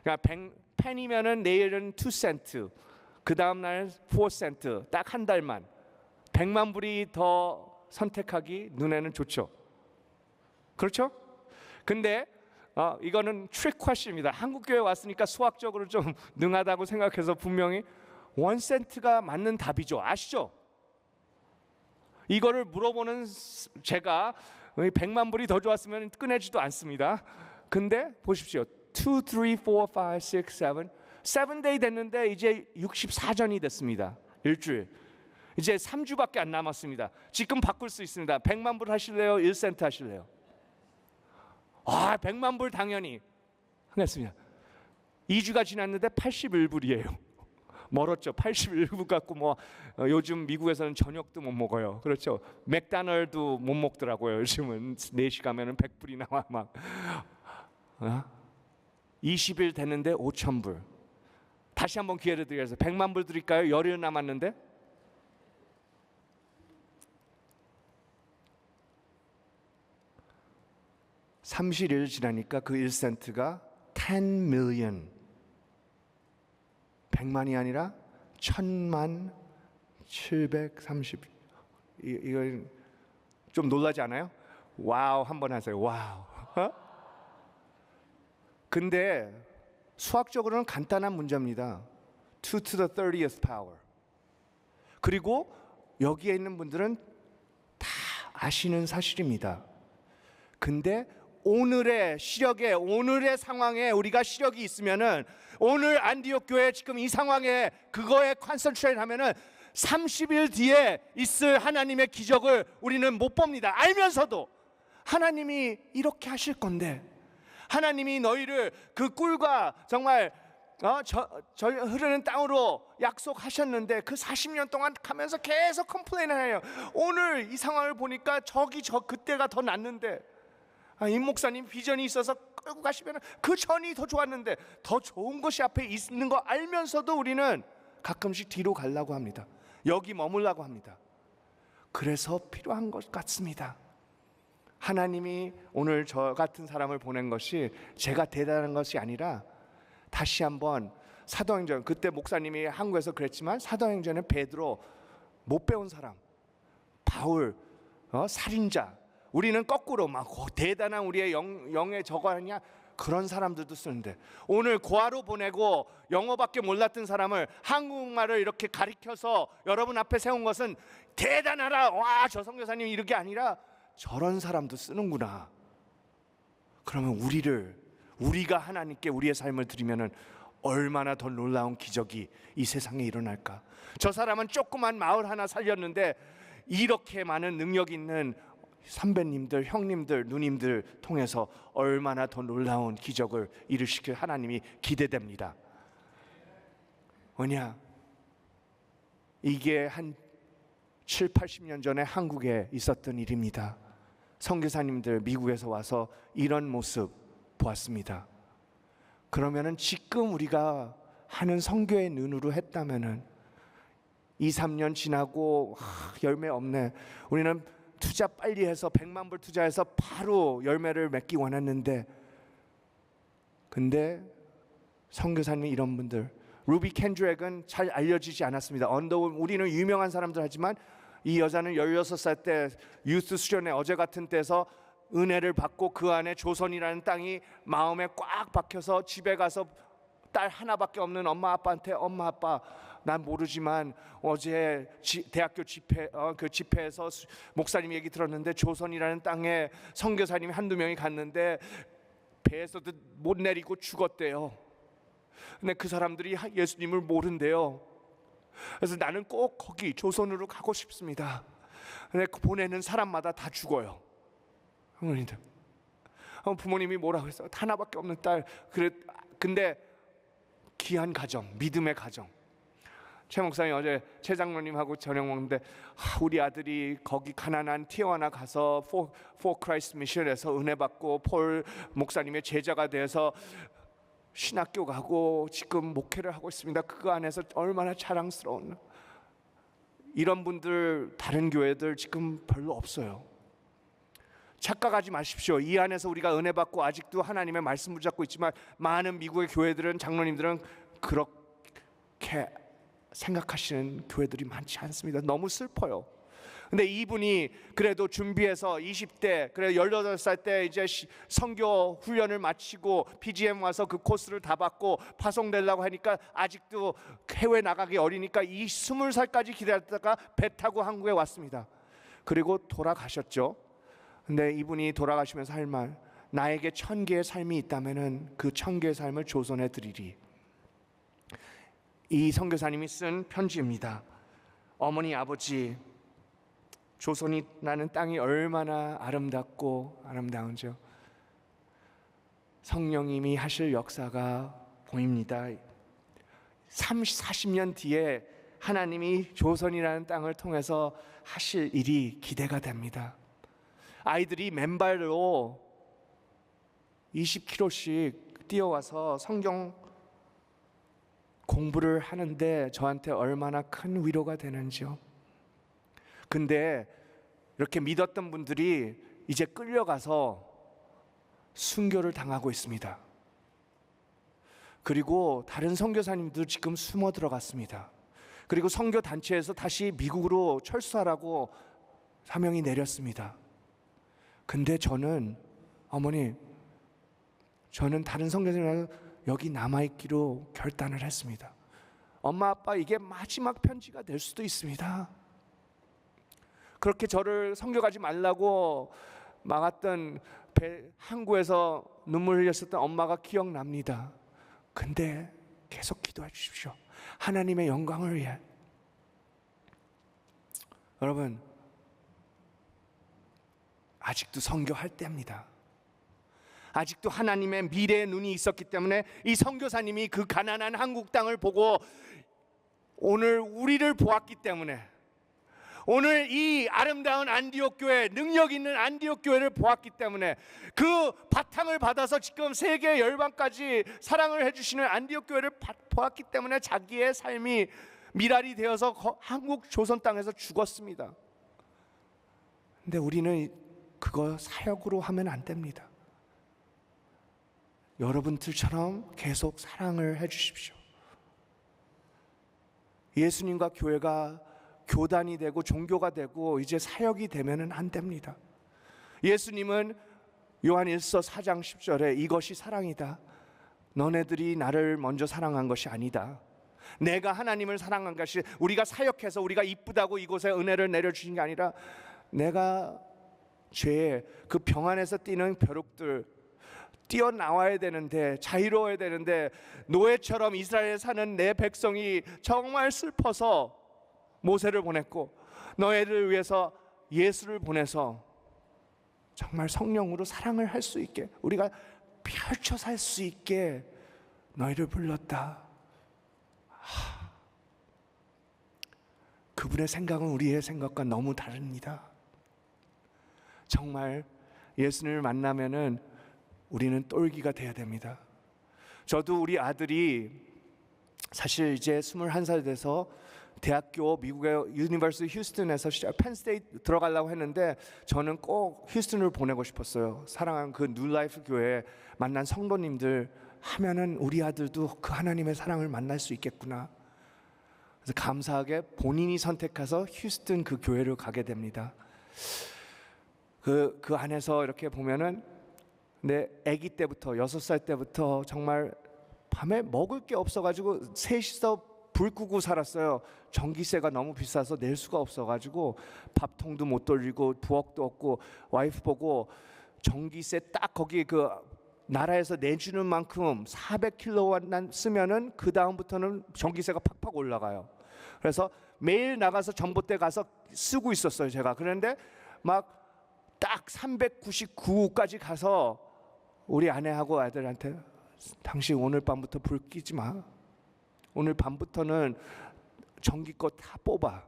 그러니까 100penny면은 내일은 2센트, 그 다음 날 4센트, 딱 한 달만. 100만 불이 더 선택하기 눈에는 좋죠. 그렇죠? 근데 이거는 트릭 퀘스천입니다. 한국 교회 왔으니까 수학적으로 좀 능하다고 생각해서 분명히 1센트가 맞는 답이죠. 아시죠? 이거를 물어보는 제가 100만 불이 더 좋았으면 꺼내지도 않습니다. 근데 보십시오. 2, 3, 4, 5, 6, 7 7day 됐는데 이제 64전이 됐습니다. 일주일. 이제 3주밖에 안 남았습니다. 지금 바꿀 수 있습니다. 100만 불 하실래요? 1센트 하실래요? 100만 불 당연히 하겠습니다. 2주가 지났는데 81불이에요. 멀었죠. 81불 갖고 뭐 요즘 미국에서는 저녁도 못 먹어요. 그렇죠. 맥도날드 못 먹더라고요. 요즘은 4시 가면은 100불이 나와 막. 20일 됐는데 5,000불. 다시 한번 기회를 드려서 100만 불 드릴까요? 열흘 남았는데. (30일) 지나니까 그 1센트가 10 million, 100만이 아니라 1000만 730. 이거 좀 놀라지 않아요? 와우 한번 하세요. 와우. 근데 수학적으로는 간단한 문제입니다. 2 to the 30th power. 그리고 여기에 있는 분들은 다 아시는 사실입니다. 근데 오늘의 시력에, 오늘의 상황에 우리가 시력이 있으면은, 오늘 안디옥 교회 지금 이 상황에 그거에 컨센트레이트 하면은 30일 뒤에 있을 하나님의 기적을 우리는 못 봅니다. 알면서도 하나님이 이렇게 하실 건데, 하나님이 너희를 그 꿀과 정말 저 흐르는 땅으로 약속하셨는데 그 40년 동안 가면서 계속 컴플레인을 해요. 오늘 이 상황을 보니까 그때가 더 낫는데, 임 목사님 비전이 있어서 끌고 가시면 그 전이 더 좋았는데, 더 좋은 것이 앞에 있는 거 알면서도 우리는 가끔씩 뒤로 가려고 합니다. 여기 머물라고 합니다. 그래서 필요한 것 같습니다. 하나님이 오늘 저 같은 사람을 보낸 것이 제가 대단한 것이 아니라, 다시 한번 사도행전, 그때 목사님이 한국에서 그랬지만 사도행전에 베드로, 못 배운 사람, 바울, 살인자, 우리는 거꾸로 막 대단한 우리의 영의 저거 아니냐, 그런 사람들도 쓰는데, 오늘 고아로 보내고 영어밖에 몰랐던 사람을 한국말을 이렇게 가리켜서 여러분 앞에 세운 것은 대단하라, 와 저 선교사님 이렇게 아니라 저런 사람도 쓰는구나. 그러면 우리가 하나님께 우리의 삶을 드리면은 얼마나 더 놀라운 기적이 이 세상에 일어날까. 저 사람은 조그만 마을 하나 살렸는데 이렇게 많은 능력 있는 선배님들, 형님들, 누님들 통해서 얼마나 더 놀라운 기적을 이루시길 하나님이 기대됩니다. 뭐냐? 이게 한 7, 80년 전에 한국에 있었던 일입니다. 선교사님들 미국에서 와서 이런 모습 보았습니다. 그러면은 지금 우리가 하는 선교의 눈으로 했다면은 2, 3년 지나고 열매 없네. 우리는 투자 빨리 해서 100만 불 투자해서 바로 열매를 맺기 원했는데, 근데 선교사님 이런 분들, 루비 캔드렉은 잘 알려지지 않았습니다. 우리는 유명한 사람들 하지만 이 여자는 16살 때 유스 수련회 어제 같은 때서 은혜를 받고 그 안에 조선이라는 땅이 마음에 꽉 박혀서 집에 가서 딸 하나밖에 없는 엄마 아빠한테, 엄마 아빠 난 모르지만 어제 대학교 집회에서 목사님 얘기 들었는데 조선이라는 땅에 선교사님이 한두 명이 갔는데 배에서도 못 내리고 죽었대요. 근데 그 사람들이 예수님을 모른대요. 그래서 나는 꼭 거기 조선으로 가고 싶습니다. 근데 보내는 사람마다 다 죽어요. 어머니들, 부모님이 뭐라고 했어? 하나밖에 없는 딸. 근데 귀한 가정, 믿음의 가정. 최 목사님 어제 최 장로님하고 저녁 먹는데 우리 아들이 거기 가난한 티juana 가서 For Christ 미션에서 은혜 받고 폴 목사님의 제자가 돼서 신학교 가고 지금 목회를 하고 있습니다. 그거 안에서 얼마나 자랑스러운. 이런 분들 다른 교회들 지금 별로 없어요. 착각하지 마십시오. 이 안에서 우리가 은혜 받고 아직도 하나님의 말씀 붙잡고 있지만 많은 미국의 교회들은, 장로님들은 그렇게 생각하시는 교회들이 많지 않습니다. 너무 슬퍼요. 근데 이분이 그래도 준비해서 20대, 그래 18살 때 이제 선교 훈련을 마치고 PGM 와서 그 코스를 다 받고 파송되려고 하니까 아직도 해외 나가기 어리니까 이 20살까지 기다렸다가 배 타고 한국에 왔습니다. 그리고 돌아가셨죠. 근데 이분이 돌아가시면서 할 말, 나에게 1000개의 삶이 있다면은 그 1000개의 삶을 조선해 드리리. 이 선교사님이 쓴 편지입니다. 어머니, 아버지, 조선이라는 땅이 얼마나 아름답고 아름다운지요. 성령님이 하실 역사가 보입니다. 40년 뒤에 하나님이 조선이라는 땅을 통해서 하실 일이 기대가 됩니다. 아이들이 맨발로 20km씩 뛰어와서 성경 공부를 하는데 저한테 얼마나 큰 위로가 되는지요. 근데 이렇게 믿었던 분들이 이제 끌려가서 순교를 당하고 있습니다. 그리고 다른 선교사님도 지금 숨어 들어갔습니다. 그리고 선교 단체에서 다시 미국으로 철수하라고 사명이 내렸습니다. 근데 저는, 어머니, 저는 다른 선교사님하고 여기 남아있기로 결단을 했습니다. 엄마 아빠, 이게 마지막 편지가 될 수도 있습니다. 그렇게 저를 선교 가지 말라고 막았던 항구에서 눈물 흘렸었던 엄마가 기억납니다. 근데 계속 기도해 주십시오. 하나님의 영광을 위해. 여러분, 아직도 선교할 때입니다. 아직도 하나님의 미래의 눈이 있었기 때문에 이 선교사님이 그 가난한 한국 땅을 보고 오늘 우리를 보았기 때문에, 오늘 이 아름다운 안디옥 교회, 능력 있는 안디옥 교회를 보았기 때문에, 그 바탕을 받아서 지금 세계 열방까지 사랑을 해주시는 안디옥 교회를 보았기 때문에 자기의 삶이 미랄이 되어서 한국 조선 땅에서 죽었습니다. 근데 우리는 그거 사역으로 하면 안 됩니다. 여러분들처럼 계속 사랑을 해주십시오. 예수님과 교회가 교단이 되고 종교가 되고 이제 사역이 되면은 안 됩니다. 예수님은 요한 1서 4장 10절에 이것이 사랑이다. 너네들이 나를 먼저 사랑한 것이 아니다. 내가 하나님을 사랑한 것이, 우리가 사역해서 우리가 이쁘다고 이곳에 은혜를 내려주신 게 아니라 내가 죄의 그 병 안에서 뛰는 벼룩들 뛰어나와야 되는데, 자유로워야 되는데, 노예처럼 이스라엘에 사는 내 백성이 정말 슬퍼서 모세를 보냈고 너희를 위해서 예수를 보내서 정말 성령으로 사랑을 할 수 있게, 우리가 펼쳐 살 수 있게 너희를 불렀다. 그분의 생각은 우리의 생각과 너무 다릅니다. 정말 예수님을 만나면은 우리는 똘기가 돼야 됩니다. 저도 우리 아들이 사실 이제 21살 돼서 대학교 미국의 유니버시티 휴스턴에서 펜스테이트 들어가려고 했는데 저는 꼭 휴스턴을 보내고 싶었어요. 사랑하는 그 뉴라이프 교회에 만난 성도님들 하면은 우리 아들도 그 하나님의 사랑을 만날 수 있겠구나. 그래서 감사하게 본인이 선택해서 휴스턴 그 교회를 가게 됩니다. 그 안에서 이렇게 보면은 내 아기 때부터 6살 때부터 정말 밤에 먹을 게 없어가지고 셋이서 불 끄고 살았어요. 전기세가 너무 비싸서 낼 수가 없어가지고 밥통도 못 돌리고 부엌도 없고 와이프 보고 전기세 딱 거기 그 나라에서 내주는 만큼 400kW만 쓰면은 그 다음부터는 전기세가 팍팍 올라가요. 그래서 매일 나가서 전봇대 가서 쓰고 있었어요 제가. 그런데 막 딱 399까지 가서 우리 아내하고 아들한테 당신 오늘 밤부터 불 끄지 마. 오늘 밤부터는 전기 거 다 뽑아.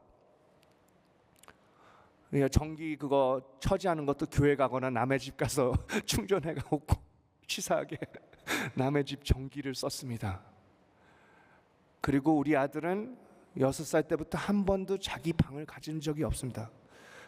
전기 그거 처지하는 것도 교회 가거나 남의 집 가서 충전해가고 치사하게 남의 집 전기를 썼습니다. 그리고 우리 아들은 6살 때부터 한 번도 자기 방을 가진 적이 없습니다.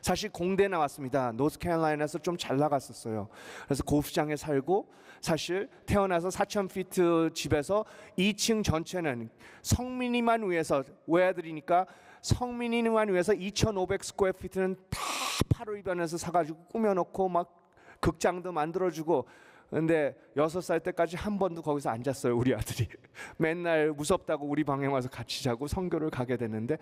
사실 공대 나왔습니다. 노스캐롤라이나에서 좀 잘 나갔었어요. 그래서 고수장에 살고 사실 태어나서 4,000피트 집에서 2층 전체는 성민이만 위해서 외아들이니까 성민이만 위해서 2,500 스퀘어피트는 다 8월2변에서 사가지고 꾸며놓고 막 극장도 만들어주고. 근데 6살 때까지 한 번도 거기서 안 잤어요 우리 아들이. 맨날 무섭다고 우리 방에 와서 같이 자고 선교를 가게 됐는데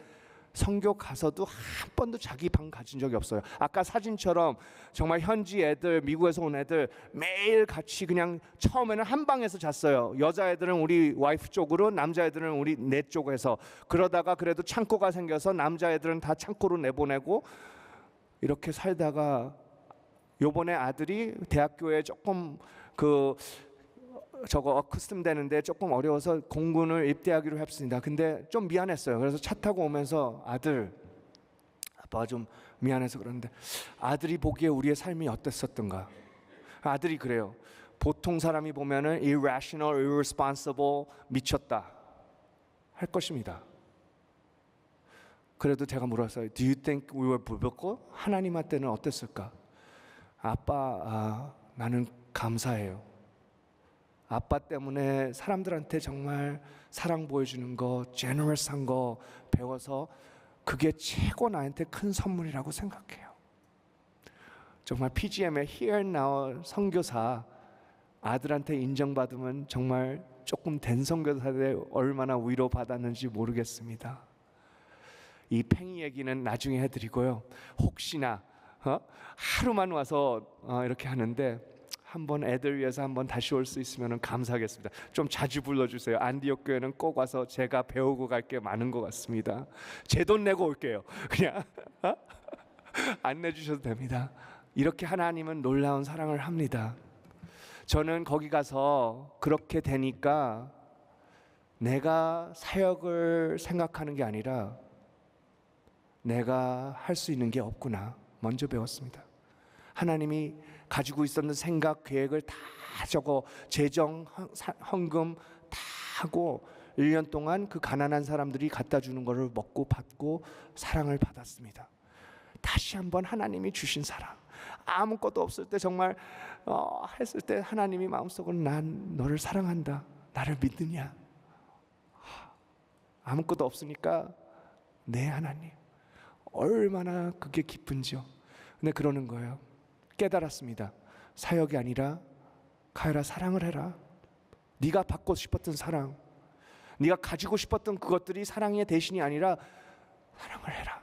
선교 가서도 한 번도 자기 방 가진 적이 없어요. 아까 사진처럼 정말 현지 애들, 미국에서 온 애들 매일 같이 그냥 처음에는 한 방에서 잤어요. 여자애들은 우리 와이프 쪽으로, 남자애들은 우리 내 쪽에서. 그러다가 그래도 창고가 생겨서 남자애들은 다 창고로 내보내고 이렇게 살다가 요번에 아들이 대학교에 조금 커스텀 되는데 조금 어려워서 공군을 입대하기로 했습니다. 근데 좀 미안했어요. 그래서 차 타고 오면서 아들, 아빠가 좀 미안해서 그러는데 아들이 보기에 우리의 삶이 어땠었던가. 아들이 그래요. 보통 사람이 보면은 irrational, irresponsible, 미쳤다 할 것입니다. 그래도 제가 물었어요. Do you think we were biblical? 하나님한테는 어땠을까? 아빠, 나는 감사해요. 아빠 때문에 사람들한테 정말 사랑 보여주는 거, 제너러스한 거 배워서 그게 최고 나한테 큰 선물이라고 생각해요. 정말 PGM의 Here Now 선교사 아들한테 인정받으면 정말 조금 된 선교사들 얼마나 위로받았는지 모르겠습니다. 이 팽이 얘기는 나중에 해드리고요. 혹시나 하루만 와서 이렇게 하는데 한번 애들 위해서 한번 다시 올 수 있으면 감사하겠습니다. 좀 자주 불러주세요. 안디옥 교회는 꼭 와서 제가 배우고 갈 게 많은 것 같습니다. 제 돈 내고 올게요. 그냥 안 내주셔도 됩니다. 이렇게 하나님은 놀라운 사랑을 합니다. 저는 거기 가서 그렇게 되니까 내가 사역을 생각하는 게 아니라 내가 할 수 있는 게 없구나 먼저 배웠습니다. 하나님이 가지고 있었는 생각, 계획을 다 적어 재정, 헌금 다 하고 1년 동안 그 가난한 사람들이 갖다 주는 것을 먹고 받고 사랑을 받았습니다. 다시 한번 하나님이 주신 사랑. 아무것도 없을 때 정말 했을 때 하나님이 마음속으로 난 너를 사랑한다. 나를 믿느냐. 아무것도 없으니까 네 하나님. 얼마나 그게 기쁜지요. 근데 그러는 거예요. 깨달았습니다. 사역이 아니라 가야라 사랑을 해라. 네가 받고 싶었던 사랑, 네가 가지고 싶었던 그것들이 사랑의 대신이 아니라 사랑을 해라.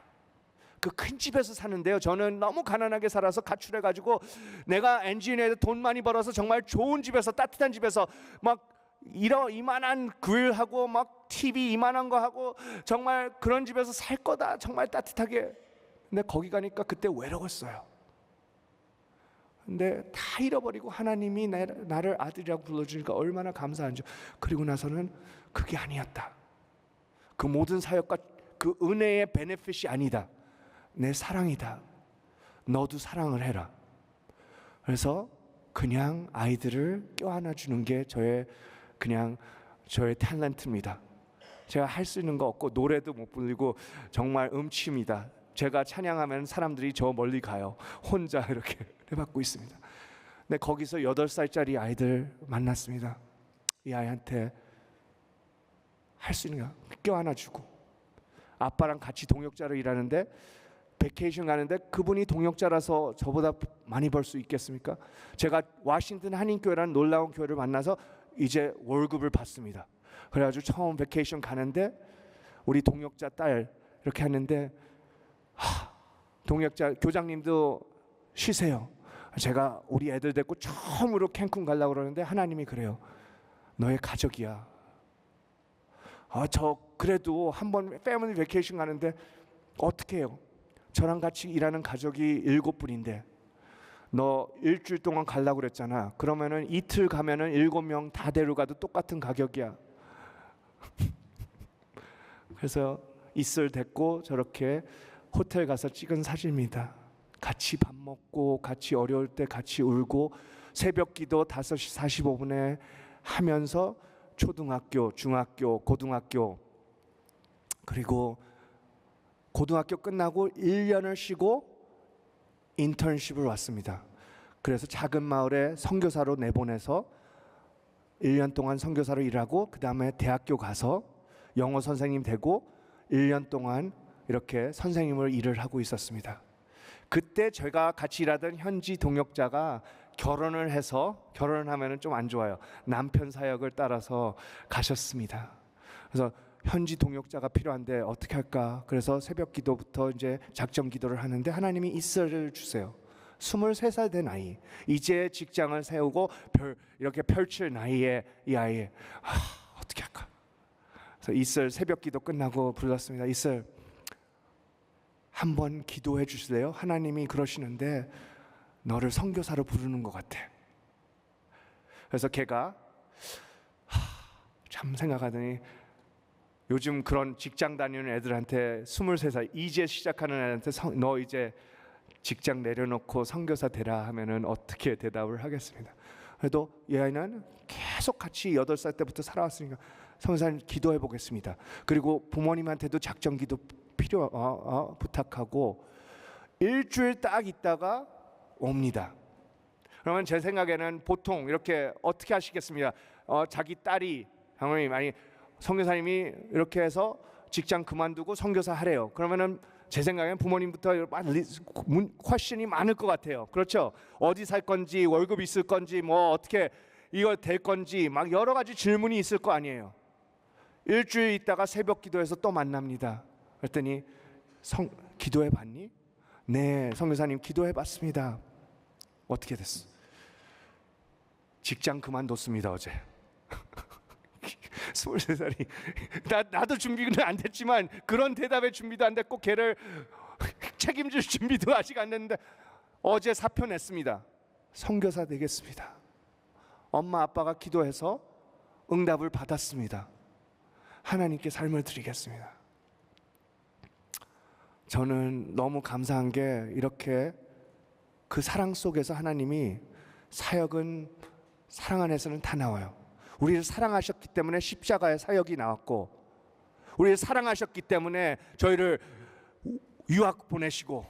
그 큰 집에서 사는데요. 저는 너무 가난하게 살아서 가출해가지고 내가 엔지니어에서 돈 많이 벌어서 정말 좋은 집에서 따뜻한 집에서 막 이만한 그릴하고 막 TV 이만한 거 하고 정말 그런 집에서 살 거다. 정말 따뜻하게. 근데 거기 가니까 그때 외로웠어요. 근데 다 잃어버리고 하나님이 나를 아들이라고 불러주니까 얼마나 감사한지. 그리고 나서는 그게 아니었다. 그 모든 사역과 그 은혜의 베네핏이 아니다. 내 사랑이다. 너도 사랑을 해라. 그래서 그냥 아이들을 껴안아 주는 게 저의 그냥 저의 탤런트입니다. 제가 할 수 있는 거 없고 노래도 못 부르고 정말 음치입니다. 제가 찬양하면 사람들이 저 멀리 가요. 혼자 이렇게 해받고 있습니다. 근데 거기서 8살짜리 아이들 만났습니다. 이 아이한테 할 수 있는 거 껴안아주고, 아빠랑 같이 동역자로 일하는데 베케이션 가는데 그분이 동역자라서 저보다 많이 벌 수 있겠습니까? 제가 워싱턴 한인교회라는 놀라운 교회를 만나서 이제 월급을 받습니다. 그래가지고 처음 베케이션 가는데 우리 동역자 딸 이렇게 하는데 동역자 교장님도 쉬세요. 제가 우리 애들 데리고 처음으로 캔쿤 가려고 그러는데 하나님이 그래요. 너의 가족이야. 저 그래도 한번 패밀리 베케이션 가는데 어떻게 해요? 저랑 같이 일하는 가족이 7분인데 너 일주일 동안 가려고 그랬잖아. 그러면은 이틀 가면은 7명 다 데려가도 똑같은 가격이야. 그래서 이슬 데리고 저렇게 호텔 가서 찍은 사진입니다. 같이 밥 먹고 같이 어려울 때 같이 울고 새벽 기도 5시 45분에 하면서 초등학교, 중학교, 고등학교, 그리고 고등학교 끝나고 1년을 쉬고 인턴십을 왔습니다. 그래서 작은 마을에 선교사로 내보내서 1년 동안 선교사로 일하고 그 다음에 대학교 가서 영어 선생님 되고 1년 동안 이렇게 선생님을 일을 하고 있었습니다. 그때 제가 같이 일하던 현지 동역자가 결혼을 해서, 결혼을 하면은 좀 안 좋아요. 남편 사역을 따라서 가셨습니다. 그래서 현지 동역자가 필요한데 어떻게 할까? 그래서 새벽 기도부터 이제 작정 기도를 하는데 하나님이 이슬을 주세요. 23살 된 아이, 이제 직장을 세우고 이렇게 펼칠 나이에 이 아이, 어떻게 할까? 그래서 이슬 새벽 기도 끝나고 불렀습니다. 이슬, 한번 기도해 주실래요? 하나님이 그러시는데 너를 선교사로 부르는 것 같아. 그래서 걔가 참 생각하더니 요즘 그런 직장 다니는 애들한테 23살 이제 시작하는 애한테 너 이제 직장 내려놓고 선교사 되라 하면은 어떻게 대답을 하겠습니다. 그래도 이 아이는 계속 같이 8살 때부터 살아왔으니까 선교사님 기도해 보겠습니다. 그리고 부모님한테도 작정 기도 부탁하고 일주일 딱 있다가 옵니다. 그러면 제 생각에는 보통 이렇게 어떻게 하시겠습니까? 자기 딸이 장로님 아니 선교사님이 이렇게 해서 직장 그만두고 선교사 하래요. 그러면은 제 생각엔 부모님부터 퀘션이 많을 것 같아요. 그렇죠? 어디 살 건지, 월급 있을 건지, 뭐 어떻게 이거 될 건지 막 여러 가지 질문이 있을 거 아니에요. 일주일 있다가 새벽 기도해서 또 만납니다. 그랬더니 기도해 봤니? 네, 선교사님 기도해 봤습니다. 어떻게 됐어? 직장 그만뒀습니다 어제. 23살이 나도 준비는 안 됐지만 그런 대답의 준비도 안 됐고 걔를 책임질 준비도 아직 안 됐는데 어제 사표 냈습니다. 선교사 되겠습니다. 엄마 아빠가 기도해서 응답을 받았습니다. 하나님께 삶을 드리겠습니다. 저는 너무 감사한 게 이렇게 그 사랑 속에서 하나님이 사역은 사랑 안에서는 다 나와요. 우리를 사랑하셨기 때문에 십자가의 사역이 나왔고, 우리를 사랑하셨기 때문에 저희를 유학 보내시고,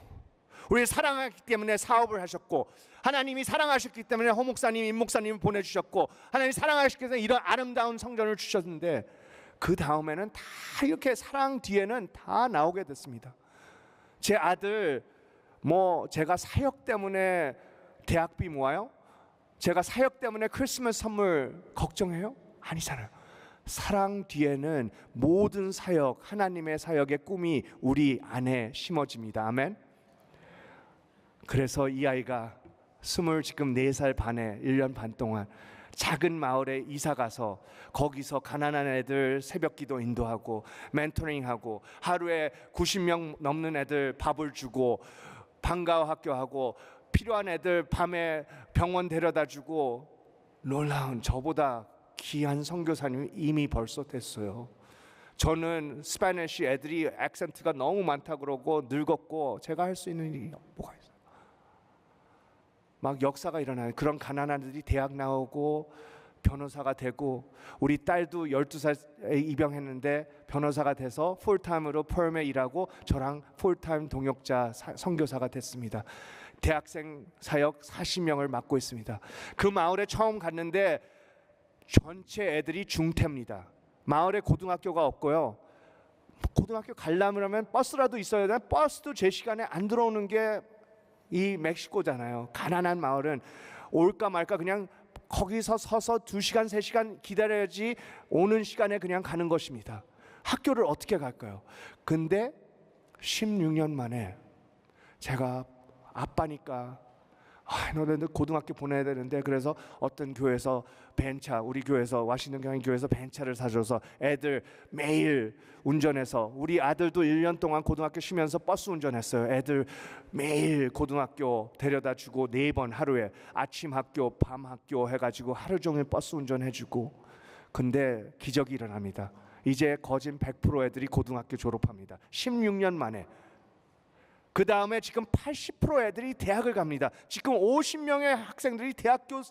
우리를 사랑하기 때문에 사업을 하셨고, 하나님이 사랑하셨기 때문에 허 목사님, 임 목사님을 보내주셨고, 하나님이 사랑하셨기 때문에 이런 아름다운 성전을 주셨는데 그 다음에는 다 이렇게 사랑 뒤에는 다 나오게 됐습니다. 제 아들 제가 사역 때문에 대학비 모아요? 제가 사역 때문에 크리스마스 선물 걱정해요? 아니잖아요. 사랑 뒤에는 모든 사역, 하나님의 사역의 꿈이 우리 안에 심어집니다. 아멘. 그래서 이 아이가 지금 4살 반에 1년 반 동안 작은 마을에 이사 가서 거기서 가난한 애들 새벽 기도 인도하고 멘토링하고 하루에 90명 넘는 애들 밥을 주고 방과후 학교하고 필요한 애들 밤에 병원 데려다 주고, 놀라운 저보다 귀한 선교사님이 이미 벌써 됐어요. 저는 스페니쉬 애들이 액센트가 너무 많다 그러고 늙었고 제가 할 수 있는 일이 뭐가 있어요? 막 역사가 일어나요. 그런 가난한 애들이 대학 나오고 변호사가 되고, 우리 딸도 12살에 입영했는데 변호사가 돼서 풀타임으로 펄에 일하고 저랑 풀타임 동역자 선교사가 됐습니다. 대학생 사역 40명을 맡고 있습니다. 그 마을에 처음 갔는데 전체 애들이 중퇴입니다. 마을에 고등학교가 없고요. 고등학교 가려면 버스라도 있어야 돼. 버스도 제 시간에 안 들어오는 게 이 멕시코잖아요. 가난한 마을은 올까 말까 그냥 거기서 서서 2시간 3시간 기다려야지 오는 시간에 그냥 가는 것입니다. 학교를 어떻게 갈까요? 근데 16년 만에 제가 아빠니까 너네들 고등학교 보내야 되는데, 그래서 어떤 교회에서 벤차, 우리 교회에서 와싱턴 경인 교회에서 벤차를 사줘서 애들 매일 운전해서, 우리 아들도 1년 동안 고등학교 쉬면서 버스 운전했어요. 애들 매일 고등학교 데려다 주고 4번 하루에 아침 학교 밤 학교 해가지고 하루 종일 버스 운전해주고. 근데 기적이 일어납니다. 이제 거진 100% 애들이 고등학교 졸업합니다. 16년 만에. 그 다음에 지금 80% 애들이 대학을 갑니다. 지금 50명의 학생들이 대학교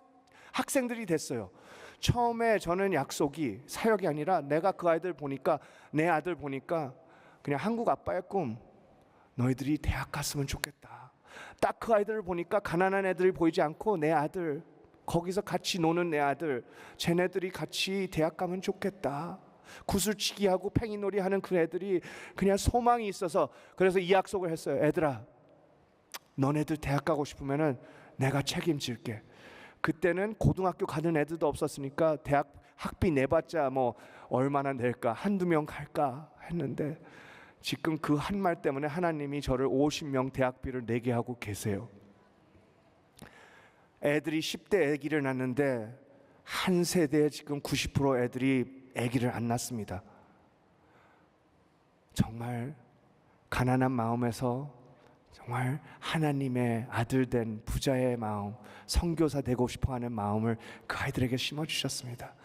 학생들이 됐어요. 처음에 저는 약속이 사역이 아니라 내가 그 아이들 보니까, 내 아들 보니까 그냥 한국 아빠의 꿈, 너희들이 대학 갔으면 좋겠다. 딱 그 아이들을 보니까 가난한 애들이 보이지 않고 내 아들, 거기서 같이 노는 내 아들, 쟤네들이 같이 대학 가면 좋겠다. 구슬치기 하고 팽이놀이 하는 그 애들이 그냥 소망이 있어서, 그래서 이 약속을 했어요. 애들아, 너네들 대학 가고 싶으면은 내가 책임질게. 그때는 고등학교 가는 애들도 없었으니까 대학 학비 내봤자 뭐 얼마나 낼까, 한두 명 갈까 했는데, 지금 그 한 말 때문에 하나님이 저를 50명 대학비를 내게 하고 계세요. 애들이 10대 아기를 낳는데 한 세대에 지금 90% 애들이 아기를 안 낳습니다. 정말 가난한 마음에서 정말 하나님의 아들 된 부자의 마음, 선교사 되고 싶어하는 마음을 그 아이들에게 심어주셨습니다.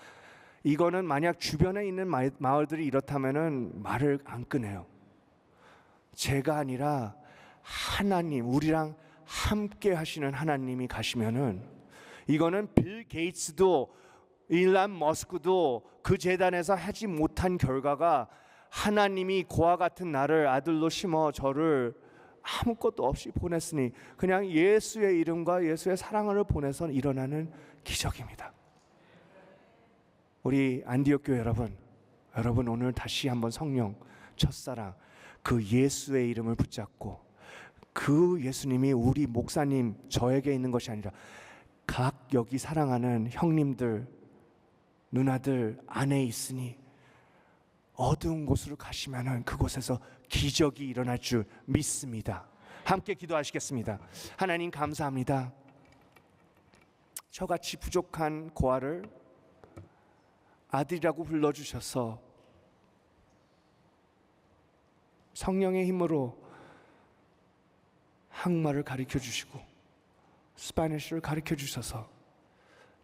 이거는 만약 주변에 있는 마을들이 이렇다면은 말을 안 꺼내요. 제가 아니라 하나님, 우리랑 함께 하시는 하나님이 가시면은, 이거는 빌 게이츠도 일란 머스크도 그 재단에서 하지 못한 결과가, 하나님이 고아 같은 나를 아들로 심어 저를 아무것도 없이 보냈으니 그냥 예수의 이름과 예수의 사랑을 보내서 일어나는 기적입니다. 우리 안디옥 교회 여러분 오늘 다시 한번 성령, 첫사랑, 그 예수의 이름을 붙잡고, 그 예수님이 우리 목사님 저에게 있는 것이 아니라 각 여기 사랑하는 형님들, 누나들 안에 있으니 어두운 곳으로 가시면은 그곳에서 기적이 일어날 줄 믿습니다. 함께 기도하시겠습니다. 하나님 감사합니다. 저같이 부족한 고아를 아들이라고 불러주셔서 성령의 힘으로 한국말을 가르쳐 주시고 스파니쉬를 가르쳐 주셔서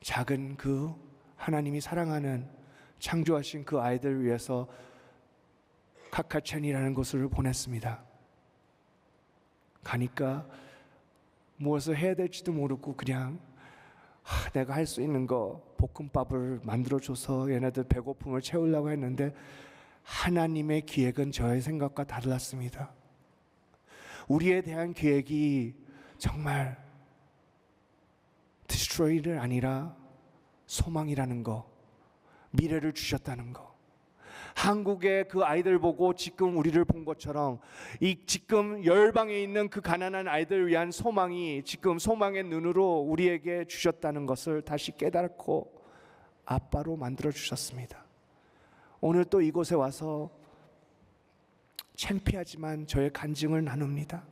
작은 그 하나님이 사랑하는 창조하신 그 아이들 위해서 카카첸이라는 곳을 보냈습니다. 가니까 무엇을 해야 될지도 모르고 그냥 내가 할 수 있는 거 볶음밥을 만들어줘서 얘네들 배고픔을 채우려고 했는데, 하나님의 기획은 저의 생각과 달랐습니다. 우리에 대한 계획이 정말 destroy를 아니라 소망이라는 거, 미래를 주셨다는 거, 한국의 그 아이들 보고 지금 우리를 본 것처럼 이 지금 열방에 있는 그 가난한 아이들을 위한 소망이 지금 소망의 눈으로 우리에게 주셨다는 것을 다시 깨닫고 아빠로 만들어 주셨습니다. 오늘 또 이곳에 와서 창피하지만 저의 간증을 나눕니다.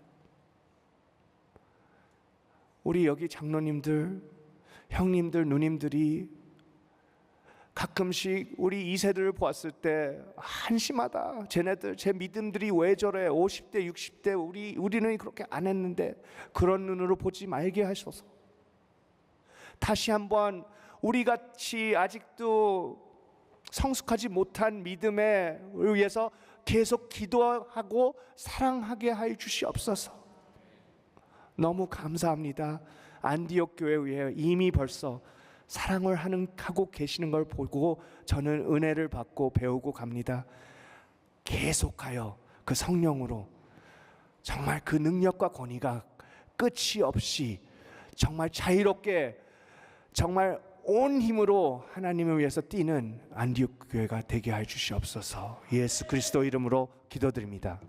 우리 여기 장로님들, 형님들, 누님들이 가끔씩 우리 2세들을 보았을 때 한심하다, 쟤네들 제 믿음들이 왜 저래, 50대 60대 우리는 그렇게 안 했는데, 그런 눈으로 보지 말게 하셔서 다시 한번 우리같이 아직도 성숙하지 못한 믿음에 위해서 계속 기도하고 사랑하게 하여 주시옵소서. 너무 감사합니다. 안디옥 교회 위해 이미 벌써 사랑을 하고 계시는 걸 보고 저는 은혜를 받고 배우고 갑니다. 계속하여 그 성령으로 정말 그 능력과 권위가 끝이 없이 정말 자유롭게 정말 온 힘으로 하나님을 위해서 뛰는 안디옥 교회가 되게 해 주시옵소서. 예수 그리스도 이름으로 기도드립니다.